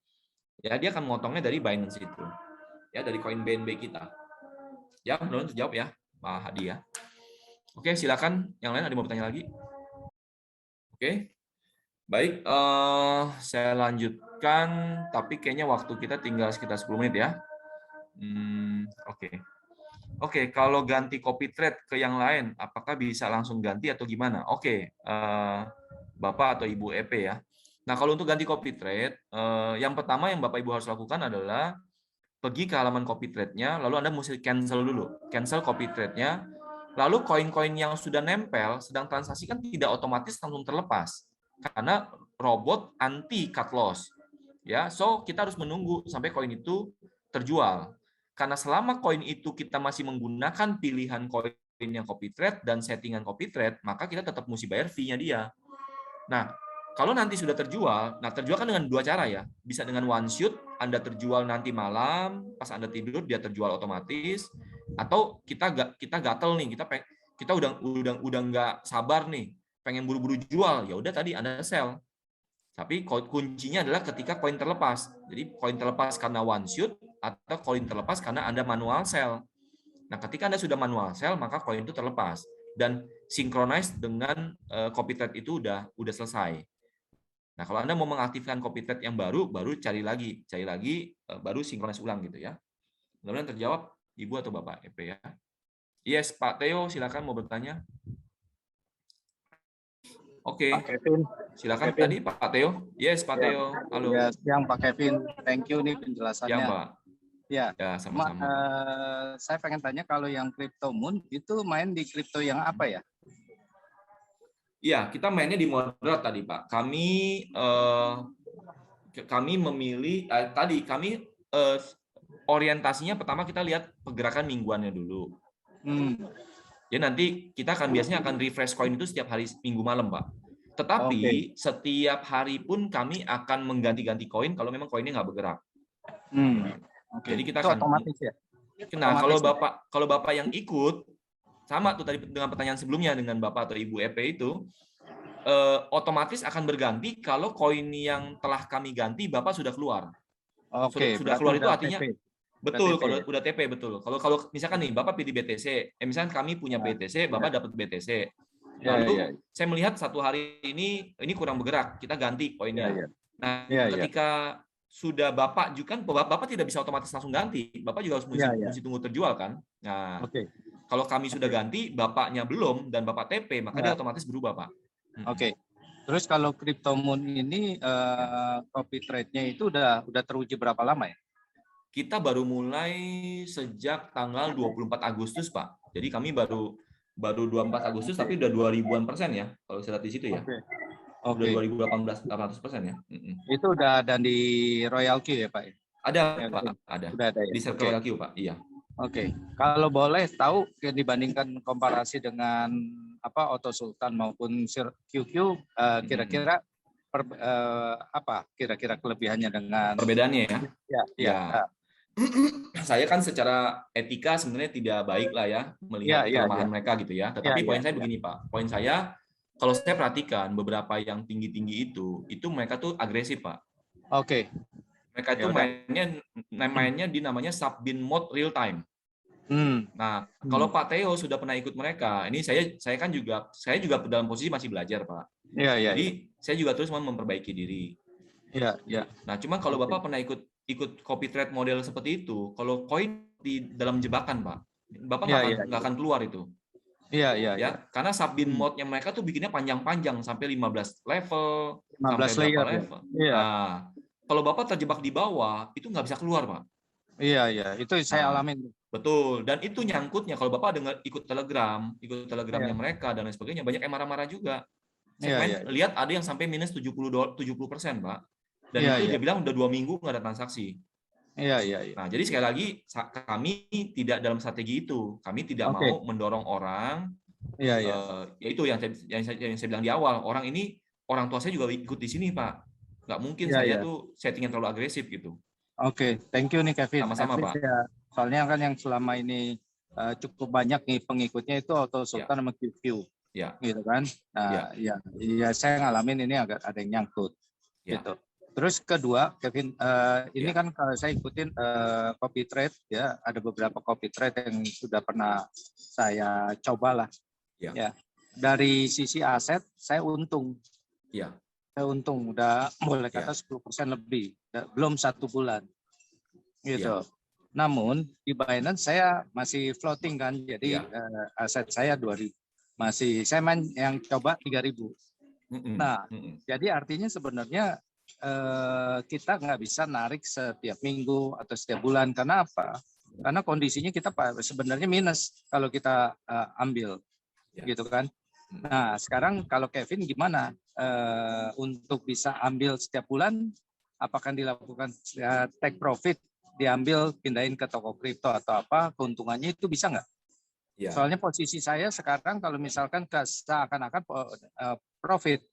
Ya, dia akan motongnya dari Binance itu. Ya, dari koin BNB kita. Ya, mudah-mudahan terjawab ya, Pak Hadi ya. Oke, silakan. Yang lain ada mau bertanya lagi? Oke. Baik, saya lanjutkan, tapi kayaknya waktu kita tinggal sekitar 10 menit ya. Oke, kalau ganti copy trade ke yang lain, apakah bisa langsung ganti atau gimana? Oke, Bapak atau Ibu EP ya. Nah, kalau untuk ganti copy trade, yang pertama yang Bapak Ibu harus lakukan adalah pergi ke halaman copy trade-nya, lalu Anda mesti cancel dulu. Cancel copy trade-nya, lalu koin-koin yang sudah nempel, sedang transaksi kan tidak otomatis langsung terlepas. Karena robot anti cut loss. Ya, so kita harus menunggu sampai koin itu terjual. Karena selama koin itu kita masih menggunakan pilihan koin yang copy trade dan settingan copy trade, maka kita tetap mesti bayar fee-nya dia. Nah, kalau nanti sudah terjual, nah terjual kan dengan dua cara ya. Bisa dengan one shoot, Anda terjual nanti malam, pas Anda tidur dia terjual otomatis, atau kita gatel nih, kita udah nggak sabar nih, pengen buru-buru jual, ya udah tadi Anda sell. Tapi kuncinya adalah ketika koin terlepas. Jadi koin terlepas karena one shoot atau koin terlepas karena Anda manual sell. Nah, ketika Anda sudah manual sell, maka koin itu terlepas dan synchronize dengan copy trade itu udah selesai. Nah, kalau Anda mau mengaktifkan copy trade yang baru cari lagi, baru synchronize ulang gitu ya. Mudah-mudahan terjawab Ibu atau Bapak EP ya. Yes, Pak Theo, silakan mau bertanya. Oke. Pak Kevin. Silakan Kevin. Tadi Pak Theo. Yes, Pak Theo. Halo. Ya, siang Pak Kevin. Thank you nih penjelasannya. Ya, Pak. Ya, sama-sama. Saya pengen tanya kalau yang CryptoMoon itu main di kripto yang apa ya? Iya, kita mainnya di moderat tadi, Pak. Kami memilih kami orientasinya pertama kita lihat pergerakan mingguannya dulu. Ya nanti kita biasanya akan refresh koin itu setiap hari Minggu malam, Pak. Tetapi setiap hari pun kami akan mengganti-ganti koin kalau memang koinnya nggak bergerak. Jadi kita akan otomatis ya. Nah, kalau Bapak yang ikut sama tuh tadi dengan pertanyaan sebelumnya dengan Bapak atau Ibu EP itu otomatis akan berganti kalau koin yang telah kami ganti Bapak sudah keluar. Sudah keluar itu artinya TP. Betul, kalau udah TP betul. Kalau misalkan nih Bapak pilih BTC, misalkan kami punya BTC, Bapak dapat BTC. Lalu saya melihat satu hari ini kurang bergerak, kita ganti koinnya. Nah, ketika sudah Bapak juga kan Bapak tidak bisa otomatis langsung ganti. Bapak juga harus mesti tunggu terjual kan. Nah, kalau kami sudah ganti, Bapaknya belum dan Bapak TP, maka dia otomatis berubah, Pak. Terus kalau CryptoMoon ini copy trade-nya itu udah teruji berapa lama ya? Kita baru mulai sejak tanggal 24 Agustus, Pak. Jadi kami baru 24 Agustus, tapi udah 2000-an% ya, kalau saya lihat di situ ya. Udah 2018 800% ya. Itu udah ada di Royal Q ya, Pak? Ada, Ya, Pak, ada. udah ada ya. Di Circle LQ, Pak. Iya. Oke. Kalau boleh tahu dibandingkan komparasi dengan apa Auto Sultan maupun QQ, kira-kira apa kira-kira kelebihannya dengan Perbedaannya ya. ya. Ya. Saya kan secara etika sebenarnya tidak baik lah ya melihat kelemahan mereka gitu ya. Tetapi poin saya begini, Pak. Poin saya, kalau saya perhatikan beberapa yang tinggi-tinggi itu mereka tuh agresif, Pak. Oke. Mereka itu mainnya di namanya sub-bin mode real time. Nah, kalau Pak Theo sudah pernah ikut mereka, ini saya kan juga dalam posisi masih belajar, Pak. Jadi saya juga terus memperbaiki diri. Nah, cuma kalau Bapak pernah ikut copy trade model seperti itu, kalau koin di dalam jebakan, Pak, Bapak nggak akan keluar itu. Ya, karena sub-bin mode-nya mereka tuh bikinnya panjang-panjang sampai 15 level, 15 sampai berapa layer, level. Nah, kalau Bapak terjebak di bawah, itu nggak bisa keluar, Pak. Iya, itu saya alamin. Betul, dan itu nyangkutnya kalau Bapak ikut telegramnya mereka dan lain sebagainya, banyak yang marah-marah juga. Saya lihat ada yang sampai minus 70%, Pak. Dan itu dia bilang udah 2 minggu nggak ada transaksi. Nah, jadi sekali lagi kami tidak dalam strategi itu. Kami tidak mau mendorong orang. Yaitu yang saya bilang di awal. Orang tua saya juga ikut di sini, Pak. Nggak mungkin saya tuh settingnya terlalu agresif gitu. Oke, thank you nih Kevin. Sama-sama, Pak. Ya, soalnya kan yang selama ini cukup banyak nih pengikutnya itu Auto Sultan sama QQ. Gitu kan. Nah, ya saya ngalamin ini agak ada yang nyangkut. Gitu. Terus kedua, Kevin, ini kan kalau saya ikutin copy trade ya, ada beberapa copy trade yang sudah pernah saya cobalah. Ya. Dari sisi aset saya untung. Saya untung udah boleh kata 10% lebih, belum 1 bulan. Gitu. Namun di Binance saya masih floating kan, jadi aset saya 2.000. Saya main yang coba 3.000. Nah, jadi artinya sebenarnya kita nggak bisa narik setiap minggu atau setiap bulan. Karena apa? Karena kondisinya kita sebenarnya minus kalau kita ambil, gitu kan. Nah, sekarang kalau Kevin gimana untuk bisa ambil setiap bulan? Apakah dilakukan take profit, diambil pindahin ke toko kripto atau apa? Keuntungannya itu bisa nggak? Soalnya posisi saya sekarang kalau misalkan seakan-akan profit,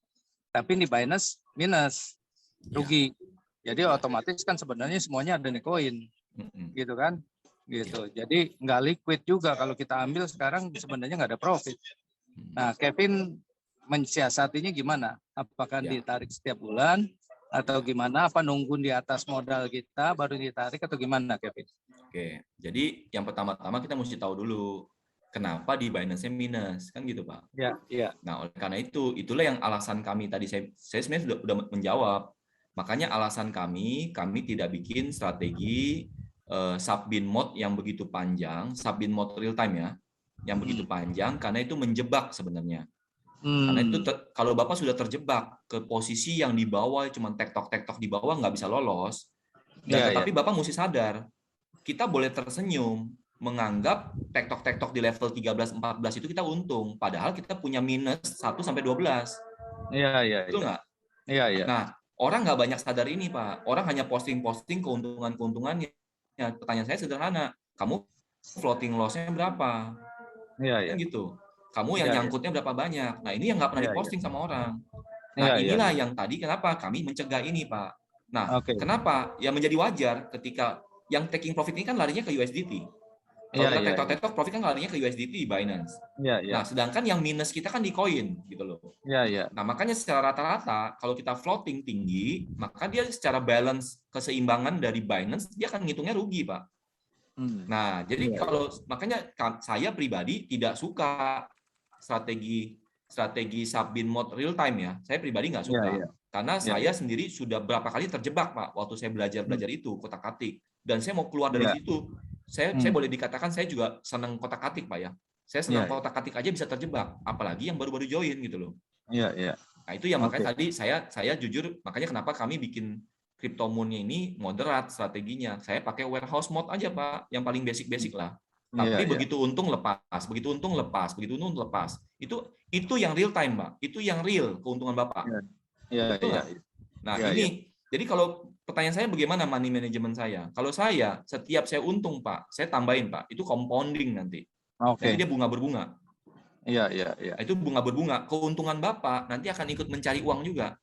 tapi di Binance minus. Rugi. Jadi otomatis kan sebenarnya semuanya ada di koin. Gitu kan? Gitu. Jadi nggak liquid juga kalau kita ambil sekarang sebenarnya nggak ada profit. Nah, Kevin mensiasatinya gimana? Apakah ditarik setiap bulan atau gimana? Apa nunggu di atas modal kita baru ditarik atau gimana, Kevin? Oke. Jadi yang pertama-tama kita mesti tahu dulu kenapa di Binance-nya minus, kan gitu, Pak? Iya. Nah, oleh karena itulah yang alasan kami tadi saya sebenarnya sudah menjawab. Makanya alasan kami tidak bikin strategi sub-bin mode yang begitu panjang, sub-bin mode real time ya, yang begitu panjang, karena itu menjebak sebenarnya. Karena itu kalau Bapak sudah terjebak ke posisi yang di bawah, cuma tektok-tektok di bawah nggak bisa lolos, dan tetapi Bapak mesti sadar, kita boleh tersenyum, menganggap tektok-tektok di level 13-14 itu kita untung, padahal kita punya minus 1-12. Iya. Betul nggak? Iya. Nah, orang nggak banyak sadar ini, Pak. Orang hanya posting-posting keuntungan-keuntungannya. Pertanyaan saya sederhana, kamu floating loss-nya berapa? Kan gitu. Kamu yang nyangkutnya berapa banyak? Nah, ini yang nggak pernah diposting sama orang. Nah, inilah yang tadi kenapa kami mencegah ini, Pak. Nah, kenapa? Ya menjadi wajar ketika yang taking profit ini kan larinya ke USDT. Kalau kita tektok-tektok, profit kan larinya ke USDT di Binance. Nah, sedangkan yang minus kita kan di koin, gitu loh. Nah, makanya secara rata-rata, kalau kita floating tinggi, maka dia secara balance keseimbangan dari Binance, dia akan ngitungnya rugi, Pak. Nah, jadi makanya saya pribadi tidak suka strategi sub-bin mode real time ya. Saya pribadi nggak suka. Karena saya sendiri sudah berapa kali terjebak, Pak, waktu saya belajar itu, kotak-katik. Dan saya mau keluar dari situ. Saya boleh dikatakan saya juga senang kotak-katik, Pak ya. Saya senang kotak-katik aja bisa terjebak, apalagi yang baru-baru join gitu loh. Nah, itu yang makanya tadi saya jujur, makanya kenapa kami bikin CryptoMoon-nya ini moderat strateginya. Saya pakai warehouse mode aja, Pak, yang paling basic lah. Tapi begitu untung lepas, begitu untung lepas, begitu untung lepas. Itu yang real time, Pak. Itu yang real keuntungan Bapak. Betul nggak? Nah, ini Jadi kalau pertanyaan saya bagaimana money management saya? Kalau saya setiap saya untung Pak, saya tambahin Pak, itu compounding nanti. Nanti dia bunga berbunga. Iya. Nah, itu bunga berbunga. Keuntungan Bapak nanti akan ikut mencari uang juga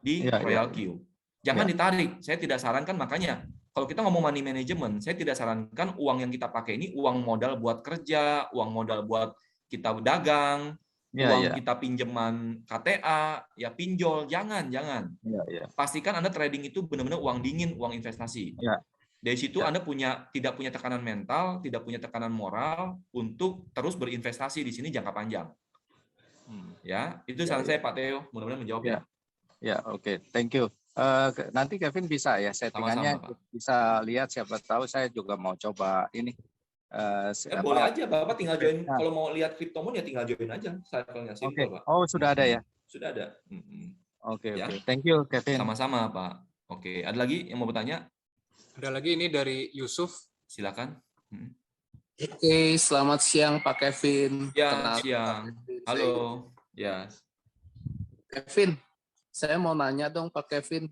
di Royal Q. Jangan ditarik. Saya tidak sarankan, makanya kalau kita ngomong money management, saya tidak sarankan uang yang kita pakai ini uang modal buat kerja, uang modal buat kita dagang, uang kita pinjaman KTA, ya pinjol, jangan. Pastikan Anda trading itu benar-benar uang dingin, uang investasi. Dari situ Anda tidak punya tekanan mental, tidak punya tekanan moral untuk terus berinvestasi di sini jangka panjang. Ya, itu saran saya Pak Theo, mudah-mudahan menjawab ya. Ya, oke, thank you. Nanti Kevin bisa ya settingannya, bisa lihat, siapa tahu saya juga mau coba ini. Boleh aja, Bapak tinggal join. Kalau mau lihat Cryptomon ya tinggal join aja. Cycle-nya simple, Pak. Oh, sudah ada ya? Sudah ada. Oke. Thank you, Kevin. Sama-sama, Pak. Oke, ada lagi yang mau bertanya? Ada lagi ini dari Yusuf. Silakan. Oke, selamat siang Pak Kevin. Ya, siang. Halo. Ya. Kevin, saya mau nanya dong Pak Kevin.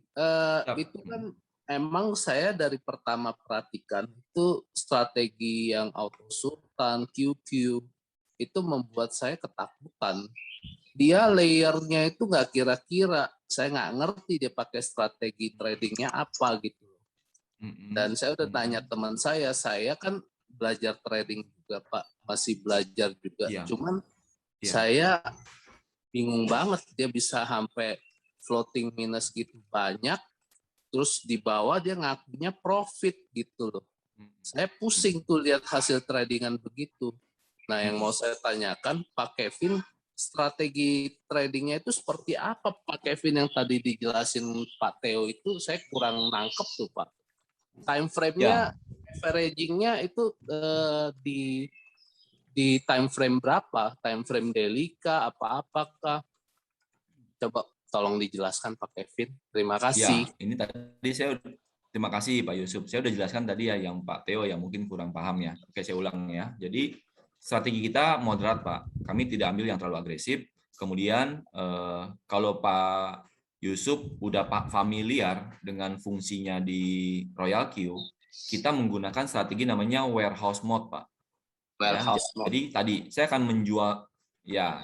Itu kan emang saya dari pertama perhatikan itu strategi yang auto sultan, QQ itu membuat saya ketakutan. Dia layernya itu nggak kira-kira, saya nggak ngerti dia pakai strategi tradingnya apa gitu. Dan saya udah tanya teman saya kan belajar trading juga Pak, masih belajar juga. Cuman saya bingung banget dia bisa sampai floating minus gitu banyak, terus di bawah dia ngakunya profit gitu loh. Saya pusing tuh lihat hasil tradingan begitu. Nah yang mau saya tanyakan Pak Kevin, strategi tradingnya itu seperti apa Pak Kevin? Yang tadi dijelasin Pak Theo itu saya kurang nangkep tuh Pak. Time frame-nya, averaging-nya itu di time frame berapa? Time frame daily kah? Apa-apakah? Coba tolong dijelaskan Pak Kevin. Terima kasih. Ya, ini tadi terima kasih Pak Yusuf. Saya udah jelaskan tadi ya yang Pak Theo yang mungkin kurang paham ya. Oke, saya ulang ya. Jadi strategi kita moderat Pak. Kami tidak ambil yang terlalu agresif. Kemudian kalau Pak Yusuf udah familiar dengan fungsinya di Royal Q, kita menggunakan strategi namanya warehouse mode, Pak. Warehouse mode. Jadi tadi saya akan menjual,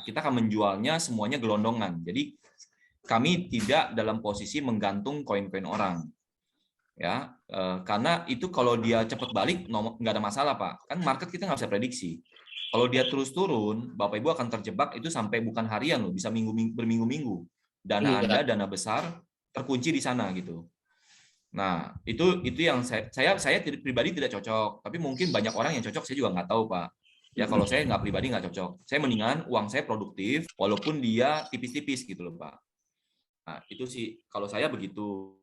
kita akan menjualnya semuanya gelondongan. Jadi kami tidak dalam posisi menggantung koin-koin orang, ya, karena itu kalau dia cepat balik nggak ada masalah Pak. Kan market kita nggak bisa prediksi. Kalau dia terus turun, Bapak Ibu akan terjebak itu sampai bukan harian loh, bisa berminggu-minggu. Dana Anda, dana besar terkunci di sana gitu. Nah, itu yang saya pribadi tidak cocok, tapi mungkin banyak orang yang cocok, saya juga nggak tahu Pak. Ya kalau saya nggak pribadi nggak cocok. Saya mendingan uang saya produktif, walaupun dia tipis-tipis gitu loh Pak. Nah, itu sih kalau saya begitu.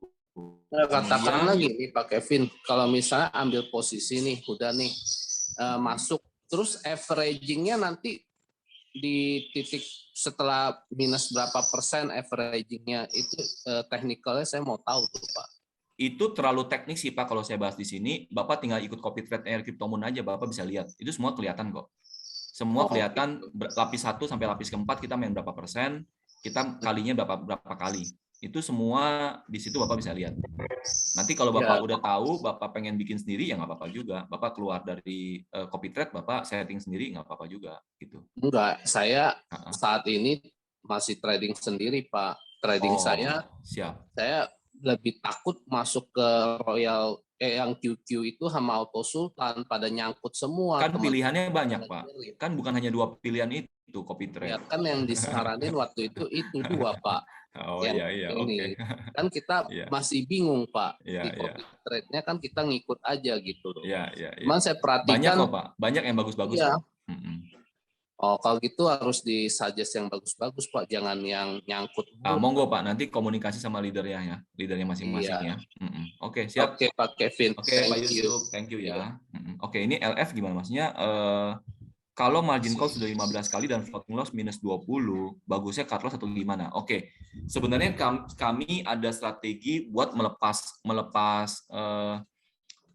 Nah, katakan lagi nih Pak Kevin, kalau misalnya ambil posisi nih, udah nih masuk, terus averaging-nya nanti di titik setelah minus berapa persen averaging-nya itu technical-nya saya mau tahu tuh Pak. Itu terlalu teknik sih Pak kalau saya bahas di sini. Bapak tinggal ikut copy trade Cryptomon aja, Bapak bisa lihat. Itu semua kelihatan kok. Semua kelihatan lapis 1 sampai lapis ke-4 kita main berapa persen, kita kalinya berapa kali. Itu semua di situ Bapak bisa lihat. Nanti kalau Bapak udah tahu, Bapak pengen bikin sendiri ya nggak apa-apa juga. Bapak keluar dari copy trade, Bapak setting sendiri nggak apa-apa juga gitu. Enggak, saya saat ini masih trading sendiri Pak. Trading saya lebih takut masuk ke Royal yang QQ itu sama Auto Sultan pada nyangkut semua. Kan pilihannya banyak Pak. Kan bukan hanya 2 pilihan itu copy trade. Ya, kan yang disaranin waktu itu 2 Pak. Iya, oke. Kan kita masih bingung Pak. Di copy trade-nya kan kita ngikut aja gitu loh. Iya. Cuman saya perhatikan banyak kok Pak. Banyak yang bagus-bagus. Ya. Oh, kalau gitu harus disuggest yang bagus-bagus Pak, jangan yang nyangkut. Monggo Pak, nanti komunikasi sama leadernya ya, leadernya masing-masing ya. Oke, siap. Oke Pak Kevin. Oke Pak Yusuf, thank you ya. Oke, ini LF gimana maksudnya? Kalau margin call sudah 15 kali dan floating loss minus 20, bagusnya cut loss atau gimana? Oke, sebenarnya kami ada strategi buat melepas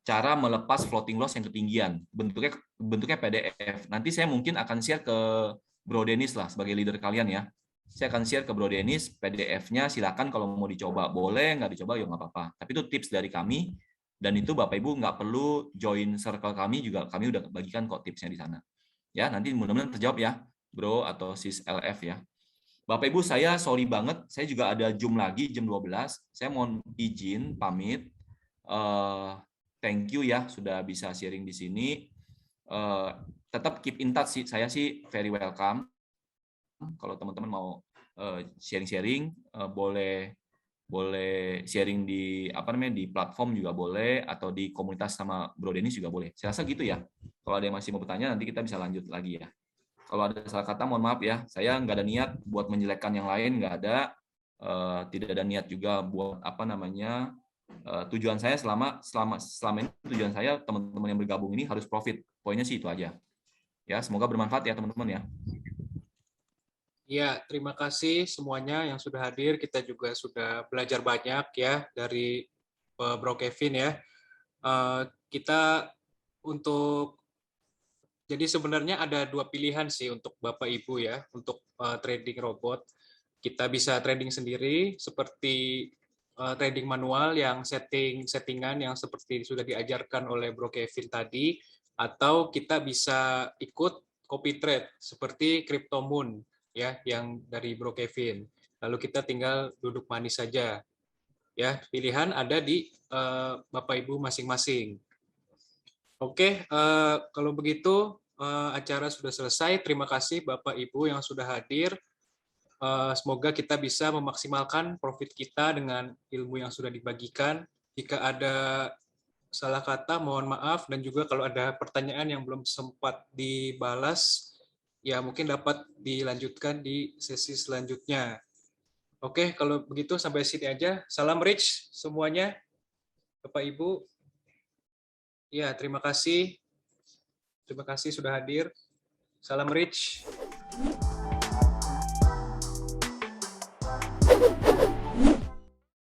cara melepas floating loss yang ketinggian, bentuknya PDF. Nanti saya mungkin akan share ke Bro Dennis lah sebagai leader kalian ya. saya akan share ke Bro Dennis PDF-nya, silakan kalau mau dicoba boleh, nggak dicoba ya nggak apa-apa. Tapi itu tips dari kami, dan itu Bapak Ibu nggak perlu join circle kami juga, kami udah bagikan kok tipsnya di sana. Ya, nanti mudah-mudahan terjawab ya, Bro atau Sis LF ya. Bapak Ibu, saya sorry banget, saya juga ada Zoom lagi jam 12. Saya mohon izin pamit. Thank you ya sudah bisa sharing di sini. Tetap keep in touch sih, saya sih very welcome. Kalau teman-teman mau sharing-sharing, boleh sharing di di platform juga boleh, atau di komunitas sama Bro Dennis juga boleh. Saya rasa gitu ya. Kalau ada yang masih mau bertanya, nanti kita bisa lanjut lagi ya. Kalau ada salah kata, mohon maaf ya. Saya nggak ada niat buat menjelekkan yang lain, nggak ada. Tidak ada niat juga buat tujuan saya selama ini tujuan saya teman-teman yang bergabung ini harus profit. Poinnya sih itu aja. Ya, semoga bermanfaat ya teman-teman ya. Ya, terima kasih semuanya yang sudah hadir. Kita juga sudah belajar banyak ya dari Bro Kevin ya. Kita jadi sebenarnya ada dua pilihan sih untuk Bapak Ibu ya untuk trading robot. Kita bisa trading sendiri seperti trading manual yang settingan yang seperti sudah diajarkan oleh Bro Kevin tadi, atau kita bisa ikut copy trade seperti CryptoMoon ya yang dari Bro Kevin. Lalu kita tinggal duduk manis saja. Ya, pilihan ada di Bapak Ibu masing-masing. Oke, kalau begitu acara sudah selesai. Terima kasih Bapak Ibu yang sudah hadir. Semoga kita bisa memaksimalkan profit kita dengan ilmu yang sudah dibagikan. Jika ada salah kata, mohon maaf, dan juga kalau ada pertanyaan yang belum sempat dibalas, ya mungkin dapat dilanjutkan di sesi selanjutnya. Oke, kalau begitu sampai sini aja. Salam rich semuanya, Bapak Ibu. Ya, terima kasih. Terima kasih sudah hadir. Salam rich.